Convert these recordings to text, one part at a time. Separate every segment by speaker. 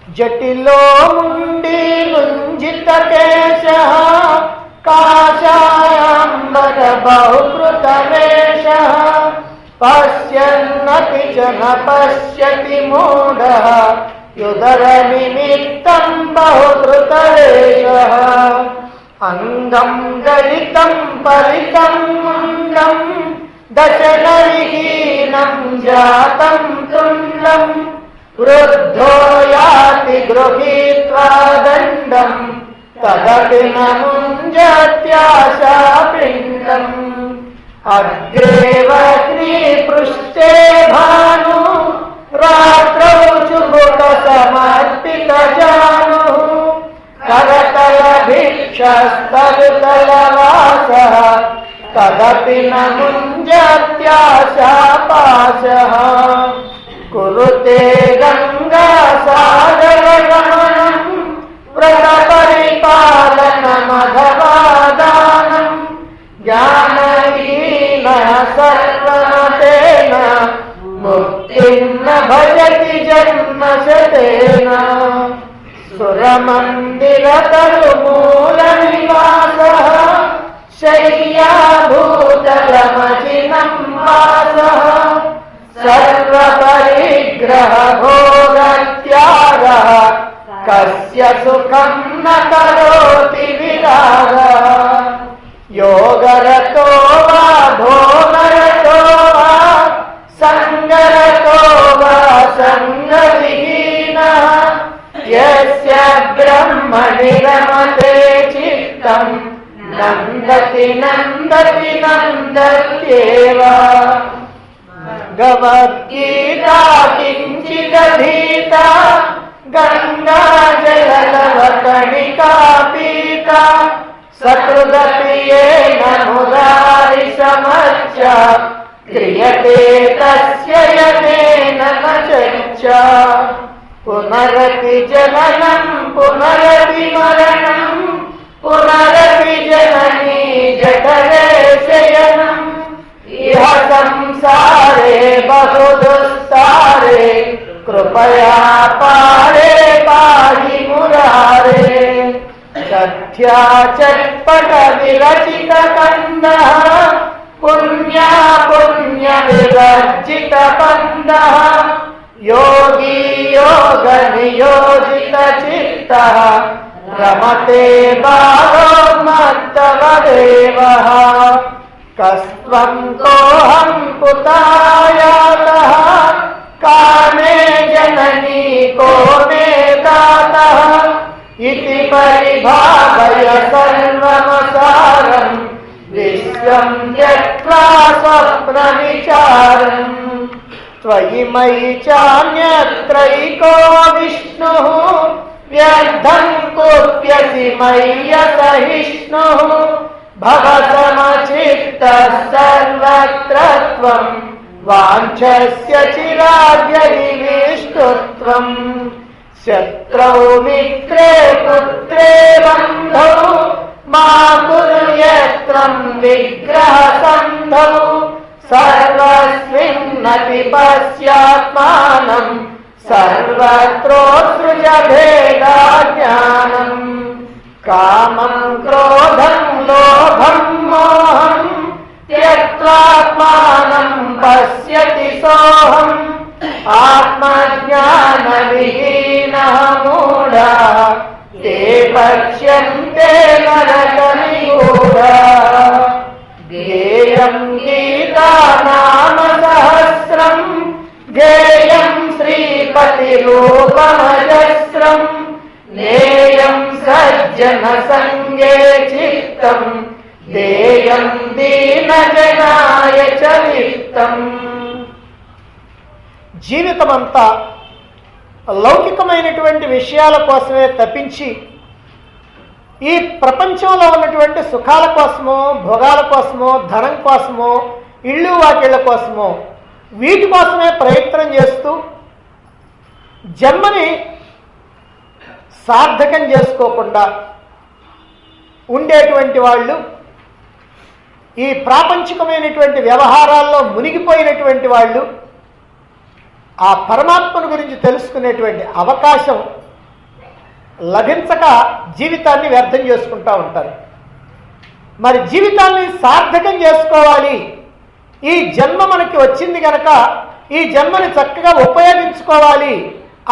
Speaker 1: జటిలో ముండి లుంజిత కేశ కాషాయాంబర బహుకృత వేష పశ్యన్నపి చ న పశ్యతి మూఢః యుదర నిమిత్తం బహుకృత వేషః అంగం గలితం పరితం ముండం దశనవిహీనం జాతం తుండం వృద్ధో యాతి గృహీత్వా దండం తదపి న ముంజత్యాశాపిండం అగ్రేవగ్ని పృష్ఠే భాను రాత్రౌ చుభుక సమర్పిత జాను కరతల భిక్షస్తరుతలవాసః తదపి న ముంజత్యాశాపాశః కురుతే గంగా సాగర గమనం వ్రత పరిపాలన మధవాదానం జ్ఞానహీన సర్వమతేన ముక్తిన్న భజతి జన్మశతేన సురమందిరతరు మూల నివాసః శయ్యాభూతలమచినం వాసః సర్వపరిగ్రహ భోగత్యాగః కస్య సుఖం న కరోతి విరాగః యోగరతో వా భోగరతో వా సంగరతో వా సంగవిహీనః యస్య బ్రహ్మణి రమతే చిత్తం నందతి నందతి నందత్యేవ భగవద్గీతా కించిదధీతా గంగా జలలవకణికా పీతా సకృదపి యేన మురారి సమర్చ క్రియతే తస్య యతేన న చర్చ పునరపి జననం పునరపి మరణం పునరపి జననీ జఠరే శయనం ఇహ సంసారే బహుదుస్తారే కృపయా పారే పాహి మురారే సత్యా చట్పట విరచిత కందః పుణ్యా పుణ్య వివర్జిత పందః యోగీ యోగ నియోజిత చిత్తః రమతే బాలో మత్తవదేవః కస్త్వం కోహం కుతాయాతః కామే జననీ కో మే దాతః ఇతి పరిభావయ సర్వమసారం విశ్వం త్యక్త్వా స్వప్న విచారం త్వయి మయి చాన్యత్రైకో విష్ణుః వ్యర్థం కుప్యసి మయ్య సహిష్ణుః భవ సమచిత్తః సర్వత్ర త్వం వాంఛస్య చిరాద్యది విష్ణుత్వం శత్రౌ మిత్రే పుత్రే బంధౌ మా కుర్యత్రం విగ్రహ సంధౌ సర్వస్మిన్నపి పశ్యాత్మానం సర్వత్రోత్సృజ భేదా జ్ఞానం కామం క్రోధం లోభం మోహం త్యక్త్వాత్మానం పశ్యతి సోహం ఆత్మజ్ఞాన విహీనః మూఢః తే పశ్యంతే నరకనిగూఢః గేయం గీతా నామ సహస్రం గేయం శ్రీపతిరూపమజస్రం నేయం సజ్జన సంగే చిత్తం దేయం దీనజనాయ చ విత్తం. జీవితమంతా లౌకికమైనటువంటి విషయాల కోసమే తప్పించి ఈ ప్రపంచంలో ఉన్నటువంటి సుఖాల కోసమో భోగాల కోసమో ధనం కోసమో ఇళ్ళు వాకిళ్ళ కోసమో వీటి కోసమే ప్రయత్నం చేస్తూ జన్మని సార్థకం చేసుకోకుండా ఉండేటువంటి వాళ్ళు, ఈ ప్రాపంచికమైనటువంటి వ్యవహారాల్లో మునిగిపోయినటువంటి వాళ్ళు ఆ పరమాత్మను గురించి తెలుసుకునేటువంటి అవకాశం లభించక జీవితాన్ని వ్యర్థం చేసుకుంటూ ఉంటారు. మరి జీవితాన్ని సార్థకం చేసుకోవాలి, ఈ జన్మ మనకి వచ్చింది కనుక ఈ జన్మని చక్కగా ఉపయోగించుకోవాలి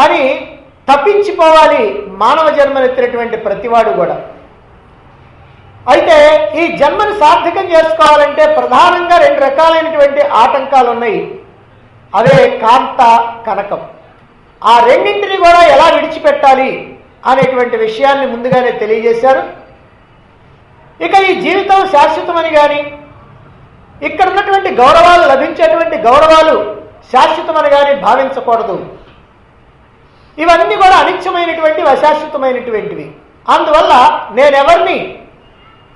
Speaker 1: అని తప్పించిపోవాలి మానవ జన్మనెత్తినటువంటి ప్రతివాడు కూడా. అయితే ఈ జన్మని సార్థకం చేసుకోవాలంటే ప్రధానంగా 2 రకాలైనటువంటి ఆటంకాలు ఉన్నాయి. అవే కాంత, కనకం. ఆ రెండింటిని కూడా ఎలా విడిచిపెట్టాలి అనేటువంటి విషయాన్ని ముందుగానే తెలియజేశారు. ఇక ఈ జీవితం శాశ్వతమని కానీ, ఇక్కడ ఉన్నటువంటి గౌరవాలు, లభించేటువంటి గౌరవాలు శాశ్వతమని కానీ భావించకూడదు. ఇవన్నీ కూడా అనిత్యమైనటువంటివి, అశాశ్వతమైనటువంటివి. అందువల్ల నేనెవరిని,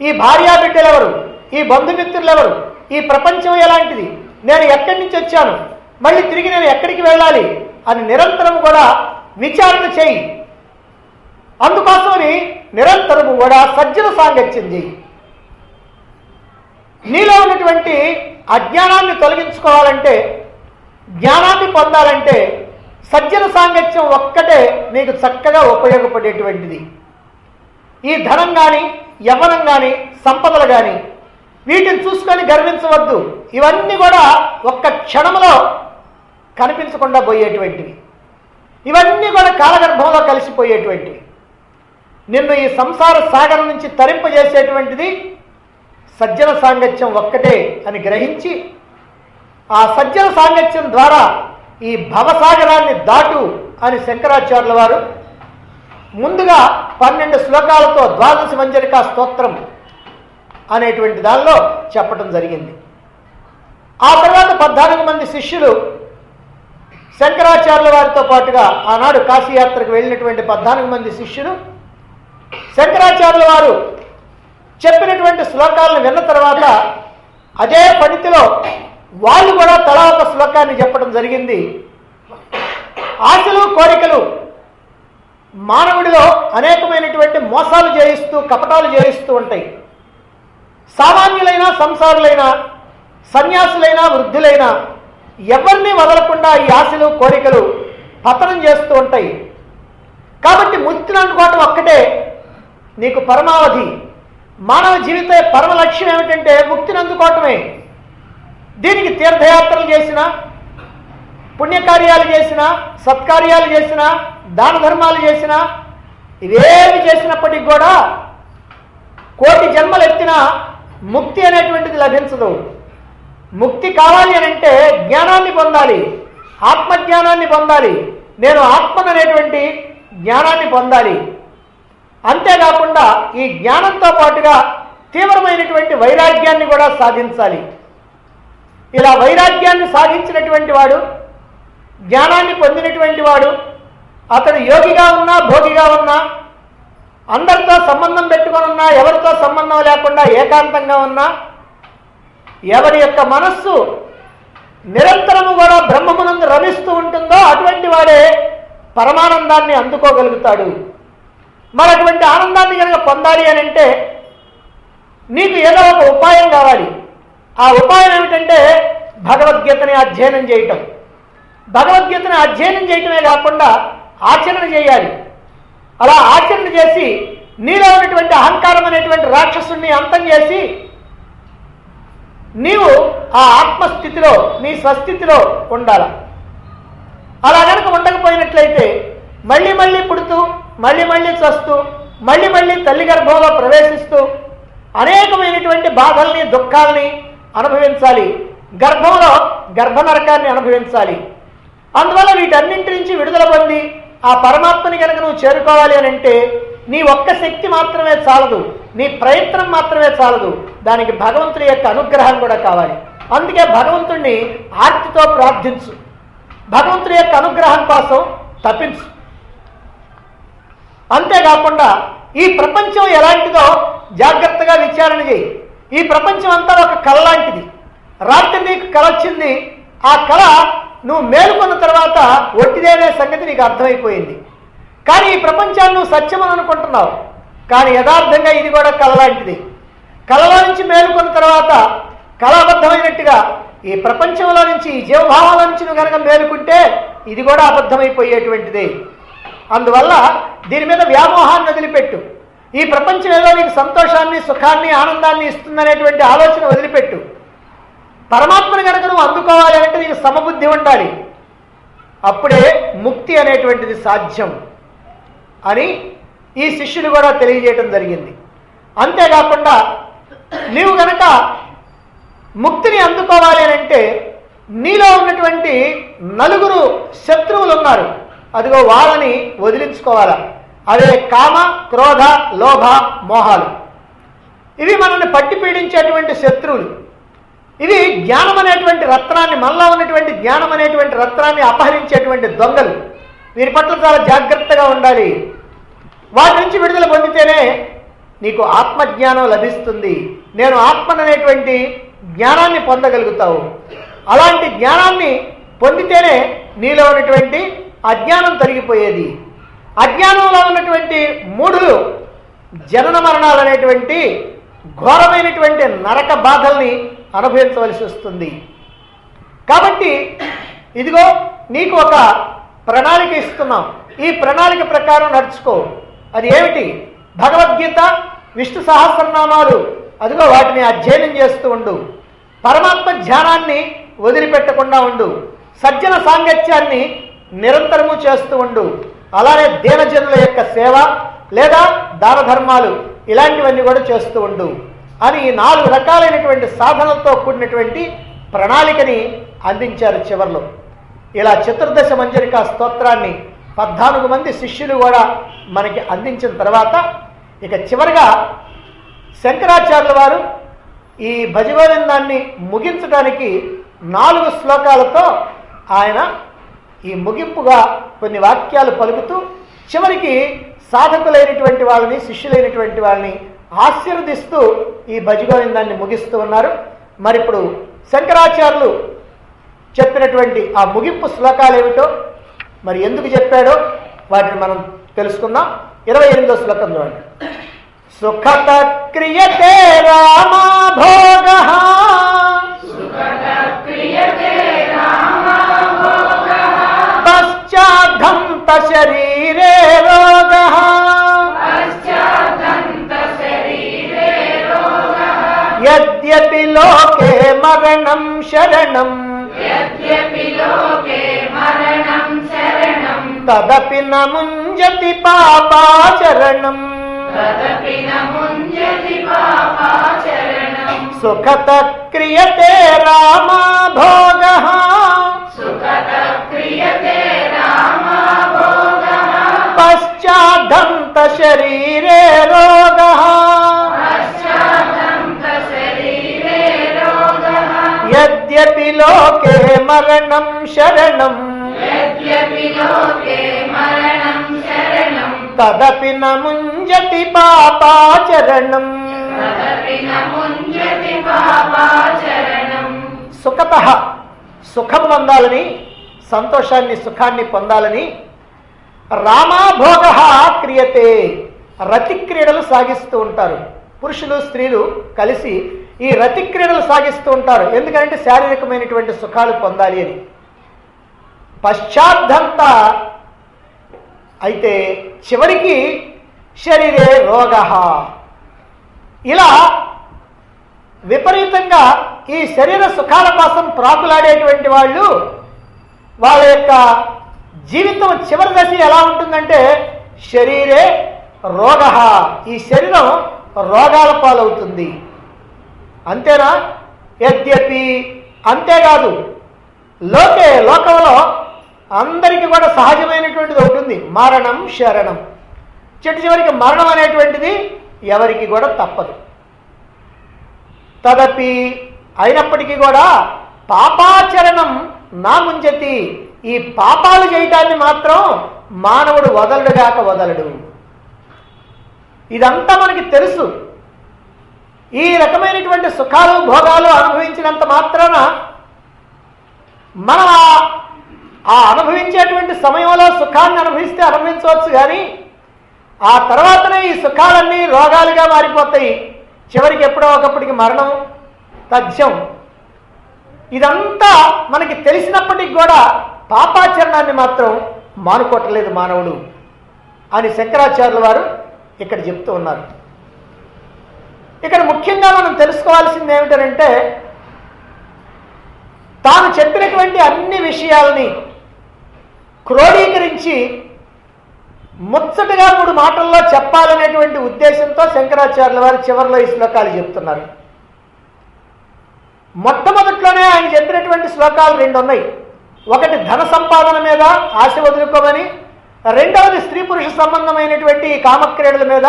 Speaker 1: ఈ భార్యాబిడ్డలు ఎవరు, ఈ బంధుమిత్రులు ఎవరు, ఈ ప్రపంచం ఎలాంటిది, నేను ఎక్కడి నుంచి వచ్చాను, మళ్ళీ తిరిగి నేను ఎక్కడికి వెళ్ళాలి అని నిరంతరం కూడా విచారణ చేయి. అందుకోసమని నిరంతరము కూడా సజ్జన సాంగత్యం చేయి. నీలో ఉన్నటువంటి అజ్ఞానాన్ని తొలగించుకోవాలంటే, జ్ఞానాన్ని పొందాలంటే సజ్జన సాంగత్యం ఒక్కటే నీకు చక్కగా ఉపయోగపడేటువంటిది. ఈ ధనం కానీ, యవ్వనం కానీ, సంపదలు కానీ వీటిని చూసుకొని గర్వించవద్దు. ఇవన్నీ కూడా ఒక్క క్షణంలో కనిపించకుండా పోయేటువంటివి. ఇవన్నీ కూడా కాలగర్భంలో కలిసిపోయేటువంటివి. నిన్ను ఈ సంసార సాగరం నుంచి తరింపజేసేటువంటిది సజ్జన సాంగత్యం ఒక్కటే అని గ్రహించి, ఆ సజ్జన సాంగత్యం ద్వారా ఈ భవసాగరాన్ని దాటు అని శంకరాచార్యుల వారు ముందుగా 12 శ్లోకాలతో ద్వాదశ మంజరికా స్తోత్రం అనేటువంటి దానిలో చెప్పడం జరిగింది. ఆ తర్వాత 14 మంది శిష్యులు శంకరాచార్యుల వారితో పాటుగా ఆనాడు కాశీయాత్రకు వెళ్ళినటువంటి 14 మంది శిష్యులు శంకరాచార్యుల వారు చెప్పినటువంటి శ్లోకాలను విన్న తర్వాత అదే పనితిలో వాళ్ళు కూడా తలా ఒక శ్లోకాన్ని చెప్పడం జరిగింది. ఆశలు, కోరికలు మానవుడిలో అనేకమైనటువంటి మోసాలు చేయిస్తూ, కపటాలు చేయిస్తూ ఉంటాయి. సామాన్యులైనా, సంసారులైనా, సన్యాసులైనా, వృద్ధులైనా ఎవరిని వదలకుండా ఈ ఆశలు, కోరికలు పతనం చేస్తూ ఉంటాయి. కాబట్టి ముక్తిని అందుకోవటం ఒక్కటే నీకు పరమావధి. మానవ జీవిత పరమ లక్ష్యం ఏమిటంటే ముక్తిని అందుకోవటమే. దీనికి తీర్థయాత్రలు చేసినా, పుణ్యకార్యాలు చేసినా, సత్కార్యాలు చేసినా, దాన ధర్మాలు చేసినా, ఇవేమి చేసినప్పటికీ కూడా కోటి జన్మలు ఎత్తినా ముక్తి అనేటువంటిది లభించదు. ముక్తి కావాలి అని అంటే జ్ఞానాన్ని పొందాలి, ఆత్మజ్ఞానాన్ని పొందాలి, నేను ఆత్మననేటువంటి జ్ఞానాన్ని పొందాలి. అంతేకాకుండా ఈ జ్ఞానంతో పాటుగా తీవ్రమైనటువంటి వైరాగ్యాన్ని కూడా సాధించాలి. ఇలా వైరాగ్యాన్ని సాధించినటువంటి వాడు, జ్ఞానాన్ని పొందినటువంటి వాడు, అతడు యోగిగా ఉన్నా, భోగిగా ఉన్నా, అందరితో సంబంధం పెట్టుకొని ఉన్నా, ఎవరితో సంబంధం లేకుండా ఏకాంతంగా ఉన్నా, ఎవరి యొక్క మనస్సు నిరంతరము కూడా బ్రహ్మమునందు రమిస్తూ ఉంటుందో అటువంటి వాడే పరమానందాన్ని అందుకోగలుగుతాడు. మరి అటువంటి ఆనందాన్ని కనుక పొందాలి అని అంటే నీకు ఏదో ఒక ఉపాయం కావాలి. ఆ ఉపాయం ఏమిటంటే భగవద్గీతని అధ్యయనం చేయటం. భగవద్గీతని అధ్యయనం చేయటమే కాకుండా ఆచరణ చేయాలి. అలా ఆచరణ చేసి నీలో ఉన్నటువంటి అహంకారం అనేటువంటి రాక్షసుని అంతం చేసి నీవు ఆ ఆత్మస్థితిలో, నీ స్వస్థితిలో ఉండాలి. అలా కనుక ఉండకపోయినట్లయితే మళ్ళీ మళ్ళీ పుడుతూ, మళ్ళీ మళ్ళీ చస్తూ, మళ్ళీ మళ్ళీ తల్లి గర్భంలో ప్రవేశిస్తూ అనేకమైనటువంటి బాధల్ని, దుఃఖాలని అనుభవించాలి. గర్భంలో గర్భనరకాన్ని అనుభవించాలి. అందువల్ల వీటన్నింటి నుంచి విడుదల పొంది ఆ పరమాత్మని కనుక నువ్వు చేరుకోవాలి అని అంటే నీ ఒక్క శక్తి మాత్రమే చాలదు, నీ ప్రయత్నం మాత్రమే చాలదు, దానికి భగవంతుని యొక్క అనుగ్రహం కూడా కావాలి. అందుకే భగవంతుణ్ణి ఆర్తితో ప్రార్థించు, భగవంతుని యొక్క అనుగ్రహం కోసం తప్పించు. అంతేకాకుండా ఈ ప్రపంచం ఎలాంటిదో జాగ్రత్తగా విచారణ చేయి. ఈ ప్రపంచం అంతా ఒక కళ లాంటిది. రాత్రి నీకు కళ వచ్చింది, ఆ కళ నువ్వు మేలుకున్న తర్వాత ఒట్టిదేనే సంగతి నీకు అర్థమైపోయింది. కానీ ఈ ప్రపంచాన్ని నువ్వు సత్యమని అనుకుంటున్నావు, కానీ యథార్థంగా ఇది కూడా కళ లాంటిది. కళలో నుంచి మేలుకున్న తర్వాత కళాబద్ధమైనట్టుగా ఈ ప్రపంచంలో నుంచి, ఈ జీవభావాల నుంచి నువ్వు కనుక మేలుకుంటే ఇది కూడా అబద్ధమైపోయేటువంటిది. అందువల్ల దీని మీద వ్యామోహాన్ని వదిలిపెట్టు. ఈ ప్రపంచం ఏదో నీకు సంతోషాన్ని, సుఖాన్ని, ఆనందాన్ని ఇస్తుందనేటువంటి ఆలోచన వదిలిపెట్టు. పరమాత్మని కనుక నువ్వు అందుకోవాలి అంటే నీకు సమబుద్ధి ఉండాలి. అప్పుడే ముక్తి అనేటువంటిది సాధ్యం అని ఈ శిష్యులు కూడా తెలియజేయటం జరిగింది. అంతేకాకుండా నీవు గనక ముక్తిని అందుకోవాలి అని అంటే నీలో ఉన్నటువంటి నలుగురు శత్రువులు ఉన్నారు, అదిగో వాళ్ళని వదిలించుకోవాలా. అదే కామ, క్రోధ, లోభ, మోహాలు. ఇవి మనల్ని పట్టి పీడించేటువంటి శత్రువులు. ఇవి జ్ఞానం అనేటువంటి రత్నాన్ని, మనలో ఉన్నటువంటి జ్ఞానం అనేటువంటి రత్నాన్ని అపహరించేటువంటి దొంగలు. వీరి పట్ల చాలా జాగ్రత్తగా ఉండాలి. వాటి నుంచి విడుదల పొందితేనే నీకు ఆత్మజ్ఞానం లభిస్తుంది. నేను ఆత్మననేటువంటి జ్ఞానాన్ని పొందగలుగుతావు. అలాంటి జ్ఞానాన్ని పొందితేనే నీలో ఉన్నటువంటి అజ్ఞానం తొలగిపోయేది. అజ్ఞానంలో ఉన్నటువంటి మూఢులు జనన మరణాలు అనేటువంటి ఘోరమైనటువంటి నరక బాధల్ని అనుభవించవలసి వస్తుంది. కాబట్టి ఇదిగో నీకు ఒక ప్రణాళిక ఇస్తున్నాం, ఈ ప్రణాళిక ప్రకారం నడుచుకో. అది ఏమిటి? భగవద్గీత, విష్ణు సహస్రనామాలు, అదిగో వాటిని అధ్యయనం చేస్తూ ఉండు. పరమాత్మ ధ్యానాన్ని వదిలిపెట్టకుండా ఉండు. సజ్జన సాంగత్యాన్ని నిరంతరము చేస్తూ ఉండు. అలానే దీనజనుల యొక్క సేవ లేదా దాన ధర్మాలు ఇలాంటివన్నీ కూడా చేస్తూ ఉండు అని 4 రకాలైనటువంటి సాధనలతో కూడినటువంటి ప్రణాళికని అందించారు చివర్లో. ఇలా చతుర్దశ మంజరికా స్తోత్రాన్ని 14 మంది శిష్యులు కూడా మనకి అందించిన తర్వాత ఇక చివరిగా శంకరాచార్యుల వారు ఈ భజగోవిందాన్ని ముగించడానికి 4 శ్లోకాలతో ఆయన ఈ ముగింపుగా కొన్ని వాక్యాలు పలుకుతూ చివరికి సాధకులైనటువంటి వాళ్ళని, శిష్యులైనటువంటి వాళ్ళని ఆశీర్వదిస్తూ ఈ భజగోవిందాన్ని ముగిస్తూ ఉన్నారు. మరి ఇప్పుడు శంకరాచార్యులు చెప్పినటువంటి ఆ ముగింపు శ్లోకాలు ఏమిటో, మరి ఎందుకు చెప్పాడో వాటిని మనం తెలుసుకుందాం. 28వ శ్లోకం చూడండి. సుఖత క్రియతే రామా భోగః పశ్చాద్ధంత శరీరే రోగః యద్యపి లోకే మరణం శరణం తదపి న ముంజతి పాపాచరణం సుఖత క్రియతే రామా భోగః పశ్చాద్ధంత శరీరే రోగః యద్యపి లోకే మరణం శరణం తదపి న ముంజతి పాపాచరణం. సుఖతః సుఖం పొందాలని, సంతోషాన్ని, సుఖాన్ని పొందాలని రామాభోగః క్రియతే రతి క్రీడలు సాగిస్తూ ఉంటారు. పురుషులు, స్త్రీలు కలిసి ఈ రతి క్రీడలు సాగిస్తూ ఉంటారు. ఎందుకంటే శారీరకమైనటువంటి సుఖాలు పొందాలి అని. పశ్చాద్ధంత అయితే చివరికి శరీరే రోగః. ఇలా విపరీతంగా ఈ శరీర సుఖాల కోసం ప్రాకులాడేటువంటి వాళ్ళు వాళ్ళ యొక్క జీవితం చివరి దశ ఎలా ఉంటుందంటే శరీరే రోగః, ఈ శరీరం రోగాల పాలవుతుంది. అంతేనా? యద్యపి, అంతేకాదు, లోకే లోకంలో అందరికీ కూడా సహజమైనటువంటిది ఉంటుంది, మరణం శరణం. చివరికి మరణం అనేటువంటిది ఎవరికి కూడా తప్పదు. తదపి, అయినప్పటికీ కూడా పాపాచరణం నా ముంజతి, ఈ పాపాలు చేయటాన్ని మాత్రం మానవుడు వదలడుగాక వదలడు. ఇదంతా మనకి తెలుసు. ఈ రకమైనటువంటి సుఖాలు, భోగాలు అనుభవించినంత మాత్రాన మనం ఆ అనుభవించేటువంటి సమయంలో సుఖాన్ని అనుభవించవచ్చు, కానీ ఆ తర్వాతనే ఈ సుఖాలన్నీ రోగాలుగా మారిపోతాయి. చివరికి ఎప్పుడో ఒకప్పటికి మరణం తథ్యం. ఇదంతా మనకి తెలిసినప్పటికి కూడా పాపాచరణాన్ని మాత్రం మానుకోవట్లేదు మానవుడు. అని శంకరాచార్యుల వారు ఇక్కడ చెప్తూ ఉన్నారు. ఇక్కడ ముఖ్యంగా మనం తెలుసుకోవాల్సింది ఏమిటంటే, తాను చెప్పినటువంటి అన్ని విషయాల్ని క్రోడీకరించి ముచ్చటగా 3 మాటల్లో చెప్పాలనేటువంటి ఉద్దేశంతో శంకరాచార్యుల వారు చివరిలో ఈ శ్లోకాలు చెప్తున్నారు. మొట్టమొదట్లోనే ఆయన చెప్పినటువంటి శ్లోకాలు 2 ఉన్నాయి. ఒకటి ధన సంపాదన మీద ఆశ వదులుకోమని, రెండవది స్త్రీ పురుష సంబంధమైనటువంటి కామక్రీడల మీద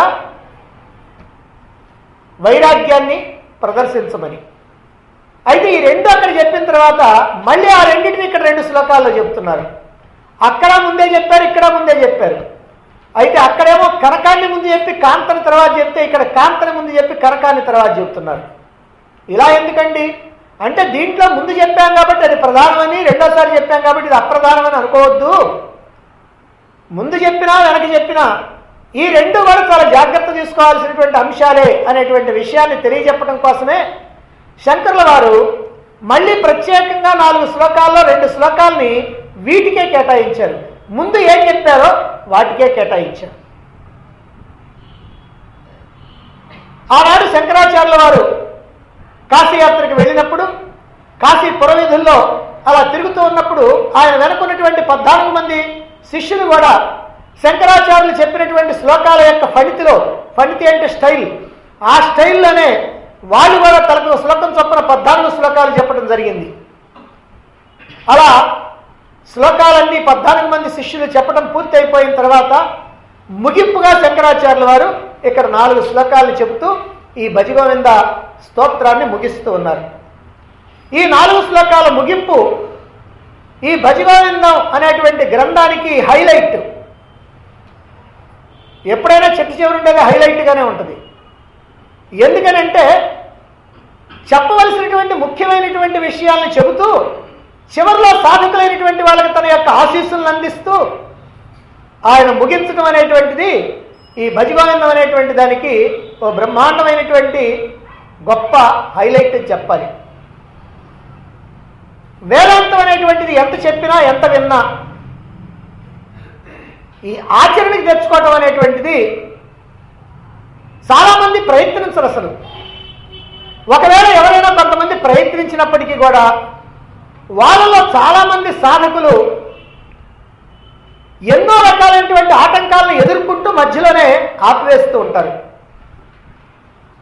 Speaker 1: వైరాగ్యాన్ని ప్రదర్శించమని. అయితే ఈ 2 అక్కడ చెప్పిన తర్వాత మళ్ళీ ఆ రెండింటిని ఇక్కడ 2 శ్లోకాల్లో చెప్తున్నారు. అక్కడ ముందే చెప్పారు, ఇక్కడ ముందే చెప్పారు. అయితే అక్కడేమో కనకాన్ని ముందు చెప్పి కాంతని తర్వాత చెప్తే ఇక్కడ కాంతని ముందు చెప్పి కనకాన్ని తర్వాత చెప్తున్నారు. ఇలా ఎందుకండి అంటే, దీంట్లో ముందు చెప్పాం కాబట్టి అది ప్రధానమని, రెండోసారి చెప్పాం కాబట్టి ఇది అప్రధానమని అనుకోవద్దు. ముందు చెప్పినా వెనక చెప్పినా ఈ 2 కూడా చాలా జాగ్రత్త తీసుకోవాల్సినటువంటి అంశాలే అనేటువంటి విషయాన్ని తెలియజెప్పడం కోసమే శంకరుల వారు మళ్ళీ ప్రత్యేకంగా 4 శ్లోకాల్లో 2 శ్లోకాల్ని వీటికే కేటాయించారు. ముందు ఏం చెప్పారో వాటికే కేటాయించారు. ఆనాడు శంకరాచార్యుల వారు కాశీయాత్రకు వెళ్ళినప్పుడు, కాశీ పురవీధుల్లో అలా తిరుగుతూ ఉన్నప్పుడు ఆయన వెనుకున్నటువంటి 14 మంది శిష్యులు కూడా శంకరాచార్యులు చెప్పినటువంటి శ్లోకాల యొక్క ఫణితి అంటే స్టైల్, ఆ స్టైల్లోనే వాళ్ళు కూడా తలకు శ్లోకం చొప్పున 14 శ్లోకాలు చెప్పడం జరిగింది. అలా శ్లోకాలన్నీ 14 మంది శిష్యులు చెప్పడం పూర్తి అయిపోయిన తర్వాత ముగింపుగా శంకరాచార్యుల వారు ఇక్కడ 4 శ్లోకాలను చెబుతూ ఈ భజగోవింద స్తోత్రాన్ని ముగిస్తూ ఉన్నారు. ఈ 4 శ్లోకాల ముగింపు ఈ భజగోవిందం అనేటువంటి గ్రంథానికి హైలైట్. ఎప్పుడైనా చెట్టు చివరి ఉండేది హైలైట్గానే ఉంటుంది. ఎందుకనంటే చెప్పవలసినటువంటి ముఖ్యమైనటువంటి విషయాలను చెబుతూ చివరిలో సాధకులైనటువంటి వాళ్ళకి తన యొక్క ఆశీస్సులను అందిస్తూ ఆయన ముగించడం అనేటువంటిది ఈ భజగోవిందం అనేటువంటి దానికి ఓ బ్రహ్మాండమైనటువంటి గొప్ప హైలైట్ అని చెప్పాలి. వేదాంతం అనేటువంటిది ఎంత చెప్పినా ఎంత విన్నా ఈ ఆచరణకి తెచ్చుకోవటం అనేటువంటిది చాలామంది ప్రయత్నించరు. అసలు ఒకవేళ ఎవరైనా కొంతమంది ప్రయత్నించినప్పటికీ కూడా వాళ్ళలో చాలామంది సాధకులు ఎన్నో రకాలైనటువంటి ఆటంకాలను ఎదుర్కొంటూ మధ్యలోనే ఆపివేస్తూ ఉంటారు.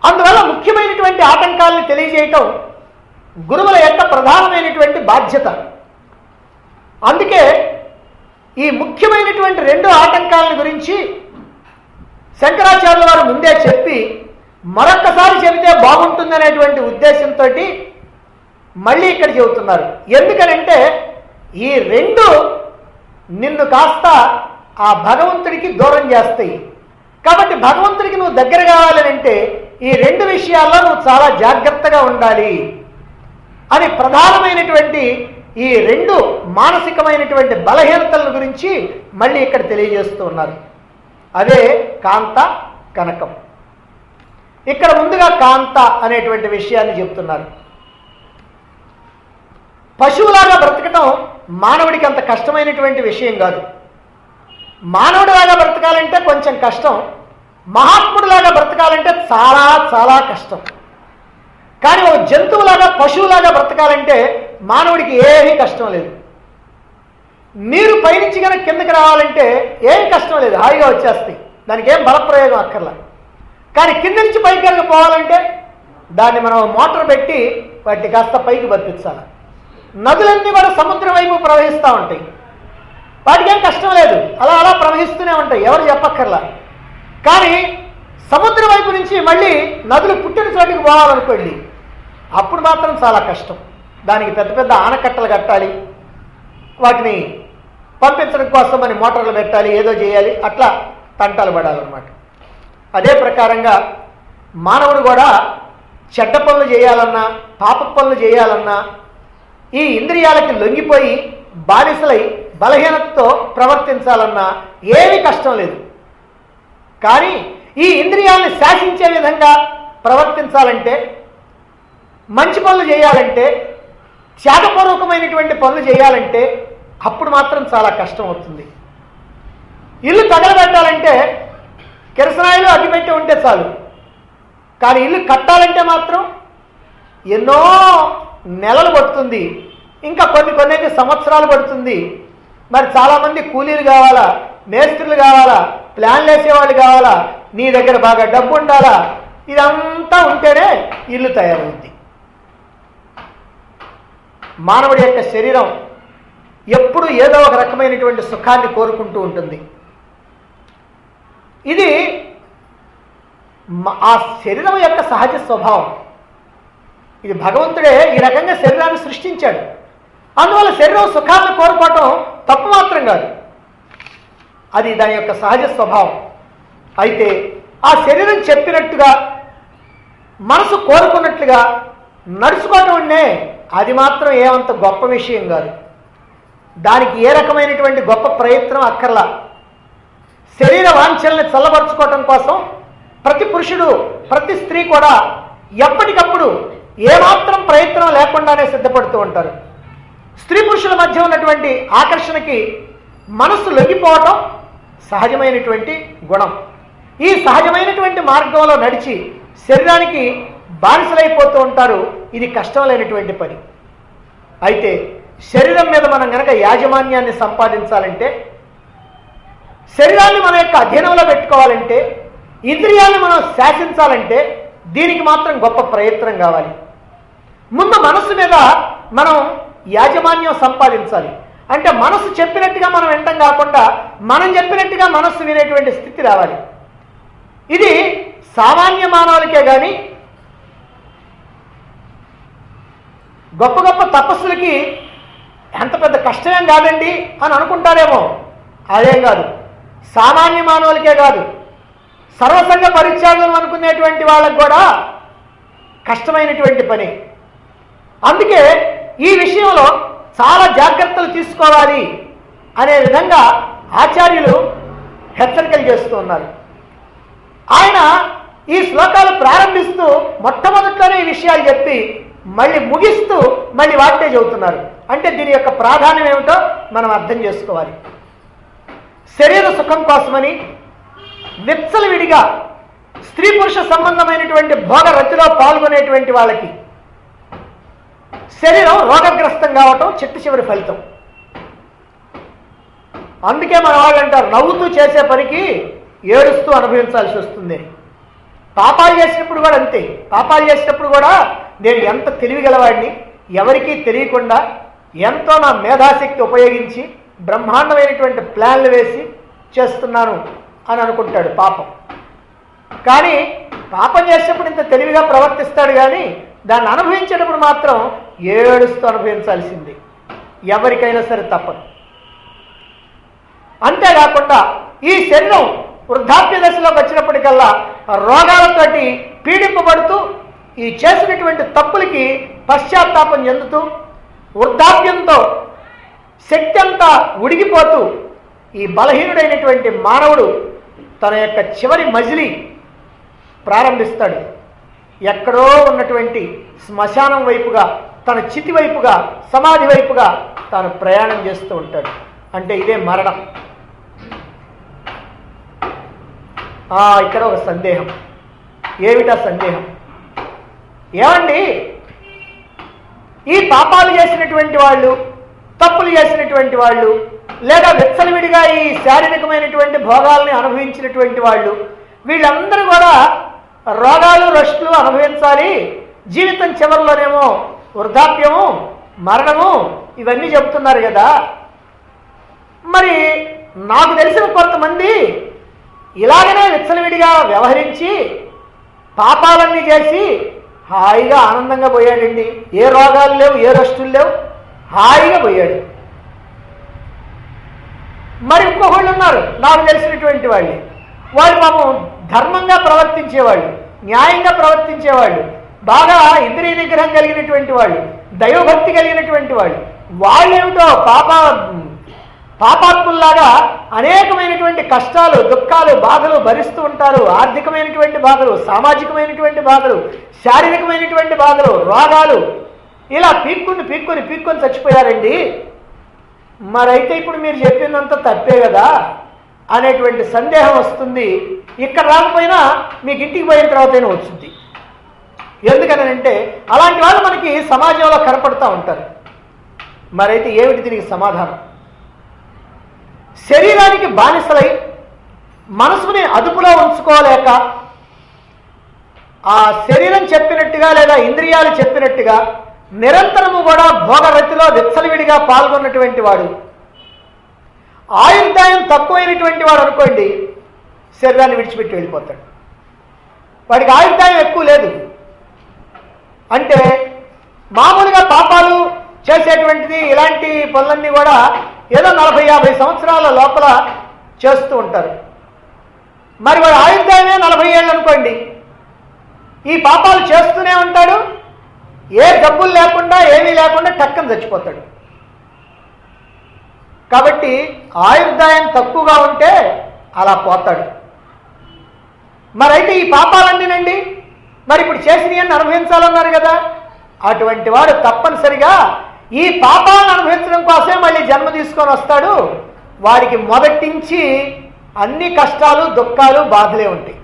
Speaker 1: అందువల్ల ముఖ్యమైనటువంటి ఆటంకాలను తెలియజేయటం గురువుల యొక్క ప్రధానమైనటువంటి బాధ్యత. అందుకే ఈ ముఖ్యమైనటువంటి 2 ఆటంకాల గురించి శంకరాచార్యుల వారు ముందే చెప్పి మరొక్కసారి చెబితే బాగుంటుందనేటువంటి ఉద్దేశంతో మళ్ళీ ఇక్కడ చెబుతున్నారు. ఎందుకనంటే ఈ 2 నిన్ను కాస్త ఆ భగవంతుడికి దూరం చేస్తాయి. కాబట్టి భగవంతుడికి నువ్వు దగ్గర కావాలనంటే ఈ 2 విషయాల్లో నువ్వు చాలా జాగ్రత్తగా ఉండాలి అని ప్రధానమైనటువంటి ఈ 2 మానసికమైనటువంటి బలహీనతల గురించి మళ్ళీ ఇక్కడ తెలియజేస్తూ ఉన్నారు. అదే కాంత, కనకం. ఇక్కడ ముందుగా కాంత అనేటువంటి విషయాన్ని చెప్తున్నారు. పశువులాగా బ్రతకటం మానవుడికి అంత కష్టమైనటువంటి విషయం కాదు. మానవుడిలాగా బ్రతకాలంటే కొంచెం కష్టం, మహాత్ముడిలాగా బ్రతకాలంటే చాలా చాలా కష్టం. కానీ ఒక జంతువులాగా పశువులాగా బ్రతకాలంటే మానవుడికి ఏమీ కష్టం లేదు. నీరు పైనుంచి కనుక కిందకి రావాలంటే ఏమీ కష్టం లేదు, హాయిగా వచ్చేస్తాయి, దానికి ఏం బలప్రయోగం అక్కర్లా. కానీ కింద నుంచి పైకి కనుక పోవాలంటే దాన్ని మనం మోటార్ పెట్టి వాటిని కాస్త పైకి బతికించాలి. నదులన్నీ కూడా సముద్రం వైపు ప్రవహిస్తూ ఉంటాయి, వాటికి ఏం కష్టం లేదు, అలా అలా ప్రవహిస్తూనే ఉంటాయి, ఎవరు చెప్పక్కర్లా. కానీ సముద్రం వైపు నుంచి మళ్ళీ నదులు పుట్టిన చోటికి పోవాలనుకోండి, అప్పుడు మాత్రం చాలా కష్టం. దానికి పెద్ద పెద్ద ఆనకట్టలు కట్టాలి, వాటిని పంపించడం కోసం అని మోటార్లు పెట్టాలి, ఏదో చేయాలి, అట్లా తంటాలు పడాలన్నమాట. అదే ప్రకారంగా మానవుడు కూడా చెడ్డ పనులు చేయాలన్నా, పాప పనులు చేయాలన్నా ఈ ఇంద్రియాలకి లొంగిపోయి బానిసలై బలహీనతతో ప్రవర్తించాలన్నా ఏమీ కష్టం లేదు. కానీ ఈ ఇంద్రియాలను శాసించే విధంగా ప్రవర్తించాలంటే, మంచి పనులు చేయాలంటే, త్యాగపూర్వకమైనటువంటి పనులు చేయాలంటే అప్పుడు మాత్రం చాలా కష్టం అవుతుంది. ఇల్లు తగలబెట్టాలంటే కిరసనాయిలు అగ్గిపెట్టి ఉంటే చాలు. కానీ ఇల్లు కట్టాలంటే మాత్రం ఎన్నో నెలలు పడుతుంది, ఇంకా కొన్ని సంవత్సరాలు పడుతుంది. మరి చాలామంది కూలీలు కావాలా, మేస్త్రులు కావాలా, ప్లాన్లు వేసేవాళ్ళు కావాలా, నీ దగ్గర బాగా డబ్బు ఉండాలా. ఇదంతా ఉంటేనే ఇల్లు తయారవుద్ది. మానవుడి యొక్క శరీరం ఎప్పుడు ఏదో ఒక రకమైనటువంటి సుఖాన్ని కోరుకుంటూ ఉంటుంది. ఇది ఆ శరీరం యొక్క సహజ స్వభావం. ఇది భగవంతుడే ఈ రకంగా శరీరాన్ని సృష్టించాడు. అందువల్ల శరీరం సుఖాలను కోరుకోవటం తప్పు మాత్రం కాదు, అది దాని యొక్క సహజ స్వభావం. అయితే ఆ శరీరం చెప్పినట్టుగా మనసు కోరుకున్నట్లుగా నడుచుకోవటం ఉండే అది మాత్రం ఏమంత గొప్ప విషయం కాదు. దానికి ఏ రకమైనటువంటి గొప్ప ప్రయత్నం అక్కర్లా. శరీర వాంఛల్ని చల్లబరుచుకోవటం కోసం ప్రతి పురుషుడు, ప్రతి స్త్రీ కూడా ఎప్పటికప్పుడు ఏమాత్రం ప్రయత్నం లేకుండానే సిద్ధపడుతూ ఉంటారు. స్త్రీ పురుషుల మధ్య ఉన్నటువంటి ఆకర్షణకి మనస్సు లొంగిపోవటం సహజమైనటువంటి గుణం. ఈ సహజమైనటువంటి మార్గంలో నడిచి శరీరానికి బానిసలైపోతూ ఉంటారు. ఇది కష్టం లేనటువంటి పని. అయితే శరీరం మీద మనం కనుక యాజమాన్యాన్ని సంపాదించాలంటే, శరీరాన్ని మన యొక్క అధీనంలో పెట్టుకోవాలంటే, ఇంద్రియాలను మనం శాసించాలంటే దీనికి మాత్రం గొప్ప ప్రయత్నం కావాలి. ముందు మనస్సు మీద మనం యాజమాన్యం సంపాదించాలి. అంటే మనస్సు చెప్పినట్టుగా మనం వినటం కాకుండా మనం చెప్పినట్టుగా మనస్సు వినేటువంటి స్థితి రావాలి. ఇది సామాన్య మానవులకే కానీ గొప్ప గొప్ప తపస్సులకి ఎంత పెద్ద కష్టమేం కాదండి అని అనుకుంటారేమో. అదేం కాదు, సామాన్య మానవులకే కాదు, సర్వసంగ పరిత్యాగం అనుకునేటువంటి వాళ్ళకు కూడా కష్టమైనటువంటి పని. అందుకే ఈ విషయంలో చాలా జాగ్రత్తలు తీసుకోవాలి అనే విధంగా ఆచార్యులు హెచ్చరికలు చేస్తూ ఉన్నారు. ఆయన ఈ శ్లోకాలు ప్రారంభిస్తూ మొట్టమొదట్లోనే ఈ విషయాలు చెప్పి మళ్ళీ ముగిస్తూ మళ్ళీ వాటినే చెబుతున్నారు. అంటే దీని యొక్క ప్రాధాన్యం ఏమిటో మనం అర్థం చేసుకోవాలి. శరీర సుఖం కోసమని విచ్చలవిడిగా స్త్రీ పురుష సంబంధమైనటువంటి భోగ రతిలో పాల్గొనేటువంటి వాళ్ళకి శరీరం రోగగ్రస్తం కావటం చిట్ట చివరి ఫలితం. అందుకే మన వాళ్ళు అంటారు, నవ్వుతూ చేసే పనికి ఏడుస్తూ అనుభవించాల్సి వస్తుంది. పాపాలు చేసినప్పుడు కూడా అంతే. పాపాలు చేసినప్పుడు కూడా నేను ఎంత తెలివిగలవాడిని, ఎవరికీ తెలియకుండా ఎంతో నా మేధాశక్తి ఉపయోగించి బ్రహ్మాండమైనటువంటి ప్లాన్లు వేసి చేస్తున్నాను అని అనుకుంటాడు పాపం. కానీ పాపం చేసేప్పుడు ఇంత తెలివిగా ప్రవర్తిస్తాడు, కానీ దాన్ని అనుభవించేటప్పుడు మాత్రం ఏడుస్తూ అనుభవించాల్సింది. ఎవరికైనా సరే తప్పదు. అంతేకాకుండా ఈ శరీరం వృద్ధాప్య దశలోకి వచ్చినప్పటికల్లా రోగాలతోటి పీడింపబడుతూ ఈ చేసినటువంటి తప్పులకి పశ్చాత్తాపం చెందుతూ వృద్ధాప్యంతో శక్తి అంతా ఉడిగిపోతూ ఈ బలహీనుడైనటువంటి మానవుడు తన యొక్క చివరి మజిలీ ప్రారంభిస్తాడు. ఎక్కడో ఉన్నటువంటి శ్మశానం వైపుగా, తన చితి వైపుగా, సమాధి వైపుగా తాను ప్రయాణం చేస్తూ ఉంటాడు. అంటే ఇదే మరణం. ఇక్కడ ఒక సందేహం. ఏమిటా సందేహం? ఏమండి, ఈ పాపాలు చేసినటువంటి వాళ్ళు, తప్పులు చేసినటువంటి వాళ్ళు, లేదా విచ్చలవిడిగా ఈ శారీరకమైనటువంటి భోగాల్ని అనుభవించినటువంటి వాళ్ళు, వీళ్ళందరూ కూడా రోగాలు రష్లు అనుభవించాలి, జీవితం చివరిలోనేమో వృద్ధాప్యము, మరణము ఇవన్నీ చెబుతున్నారు కదా. మరి నాకు తెలిసిన కొంతమంది ఇలాగనే విచ్చలవిడిగా వ్యవహరించి పాపాలన్నీ చేసి హాయిగా ఆనందంగా పోయాడండి. ఏ రోగాలు లేవు, ఏ రష్టులు లేవు, హాయిగా పోయాడు. మరి ఇంకొకళ్ళు ఉన్నారు నాకు తెలిసినటువంటి వాళ్ళు. వాళ్ళు పాపం ధర్మంగా ప్రవర్తించేవాళ్ళు, న్యాయంగా ప్రవర్తించేవాళ్ళు, బాగా ఇంద్రియ నిగ్రహం కలిగినటువంటి వాళ్ళు, దైవభక్తి కలిగినటువంటి వాళ్ళు. వాళ్ళేమిటో పాపాత్ముల్లాగా అనేకమైనటువంటి కష్టాలు, దుఃఖాలు, బాధలు భరిస్తూ ఉంటారు. ఆర్థికమైనటువంటి బాధలు, సామాజికమైనటువంటి బాధలు, శారీరకమైనటువంటి బాధలు, రోగాలు, ఇలా పీక్కొని చచ్చిపోయారండి. మరైతే ఇప్పుడు మీరు చెప్పిందంతా తప్పే కదా. అనేటువంటి సందేహం వస్తుంది. ఇక్కడ రాకపోయినా మీకు ఇంటికి పోయిన తర్వాతైనా వచ్చింది. ఎందుకనంటే అలాంటి వాళ్ళు మనకి సమాజంలో కనపడుతూ ఉంటారు. మరైతే ఏమిటి దీనికి సమాధానం? శరీరానికి బానిసలై మనసుని అదుపులో ఉంచుకోలేక ఆ శరీరం చెప్పినట్టుగా లేదా ఇంద్రియాలు చెప్పినట్టుగా నిరంతరము కూడా భోగరతిలో విచ్చలవిడిగా పాల్గొన్నటువంటి వాడు, ఆయుర్దాయం తక్కువైనటువంటి వాడు అనుకోండి, శరీరాన్ని విడిచిపెట్టి వెళ్ళిపోతాడు. వాడికి ఆయుర్దాయం ఎక్కువ లేదు. అంటే మామూలుగా పాపాలు చేసేటువంటిది ఇలాంటి పనులన్నీ కూడా ఏదో 40-50 సంవత్సరాల లోపల చేస్తూ ఉంటారు. మరి వాడు ఆయుర్దాయమే 40 ఏళ్ళు అనుకోండి, ఈ పాపాలు చేస్తూనే ఉంటాడు. ఏ డబ్బులు లేకుండా ఏమీ లేకుండా టక్కన చచ్చిపోతాడు. కాబట్టి ఆయుర్దాయం తక్కువగా ఉంటే అలా పోతాడు. మరైతే ఈ పాపాలన్నీనండి మరి ఇప్పుడు చేసినవన్నీ అనుభవించాలన్నారు కదా, అటువంటి వాడు తప్పనిసరిగా ఈ పాపాలను అనుభవించడం కోసమే మళ్ళీ జన్మ తీసుకొని వస్తాడు. వాడికి మొదటి నుంచి అన్ని కష్టాలు, దుఃఖాలు, బాధలే ఉంటాయి.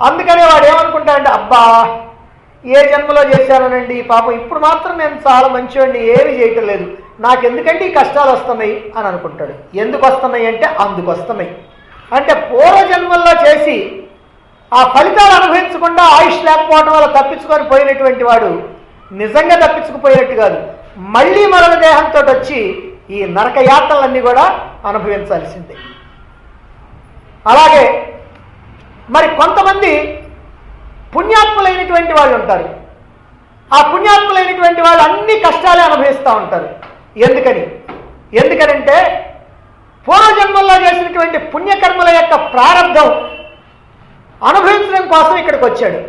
Speaker 1: అందుకనే వాడు ఏమనుకుంటాడంటే, అబ్బా ఏ జన్మలో చేశానండి ఈ పాపం, ఇప్పుడు మాత్రం నేను చాలా మంచివాడిని, ఏమి చేయటం లేదు, నాకెందుకంటే ఈ కష్టాలు వస్తున్నాయి అని అనుకుంటాడు. ఎందుకు వస్తున్నాయి అంటే అందుకు వస్తున్నాయి. అంటే పూర్వజన్మల్లో చేసి ఆ ఫలితాలు అనుభవించకుండా ఆయుష్ లేకపోవడం వల్ల తప్పించుకొని పోయినటువంటి వాడు నిజంగా తప్పించుకుపోయినట్టు కాదు, మళ్ళీ మరణ దేహంతో వచ్చి ఈ నరక యాత్రలన్నీ కూడా అనుభవించాల్సిందే. అలాగే మరి కొంతమంది పుణ్యాత్ములైనటువంటి వాళ్ళు ఉంటారు. ఆ పుణ్యాత్ములైనటువంటి వాళ్ళు అన్ని కష్టాలే అనుభవిస్తూ ఉంటారు. ఎందుకనంటే పూర్వజన్మల్లో చేసినటువంటి పుణ్యకర్మల యొక్క ప్రారంభం అనుభవించడం కోసం ఇక్కడికి వచ్చాడు.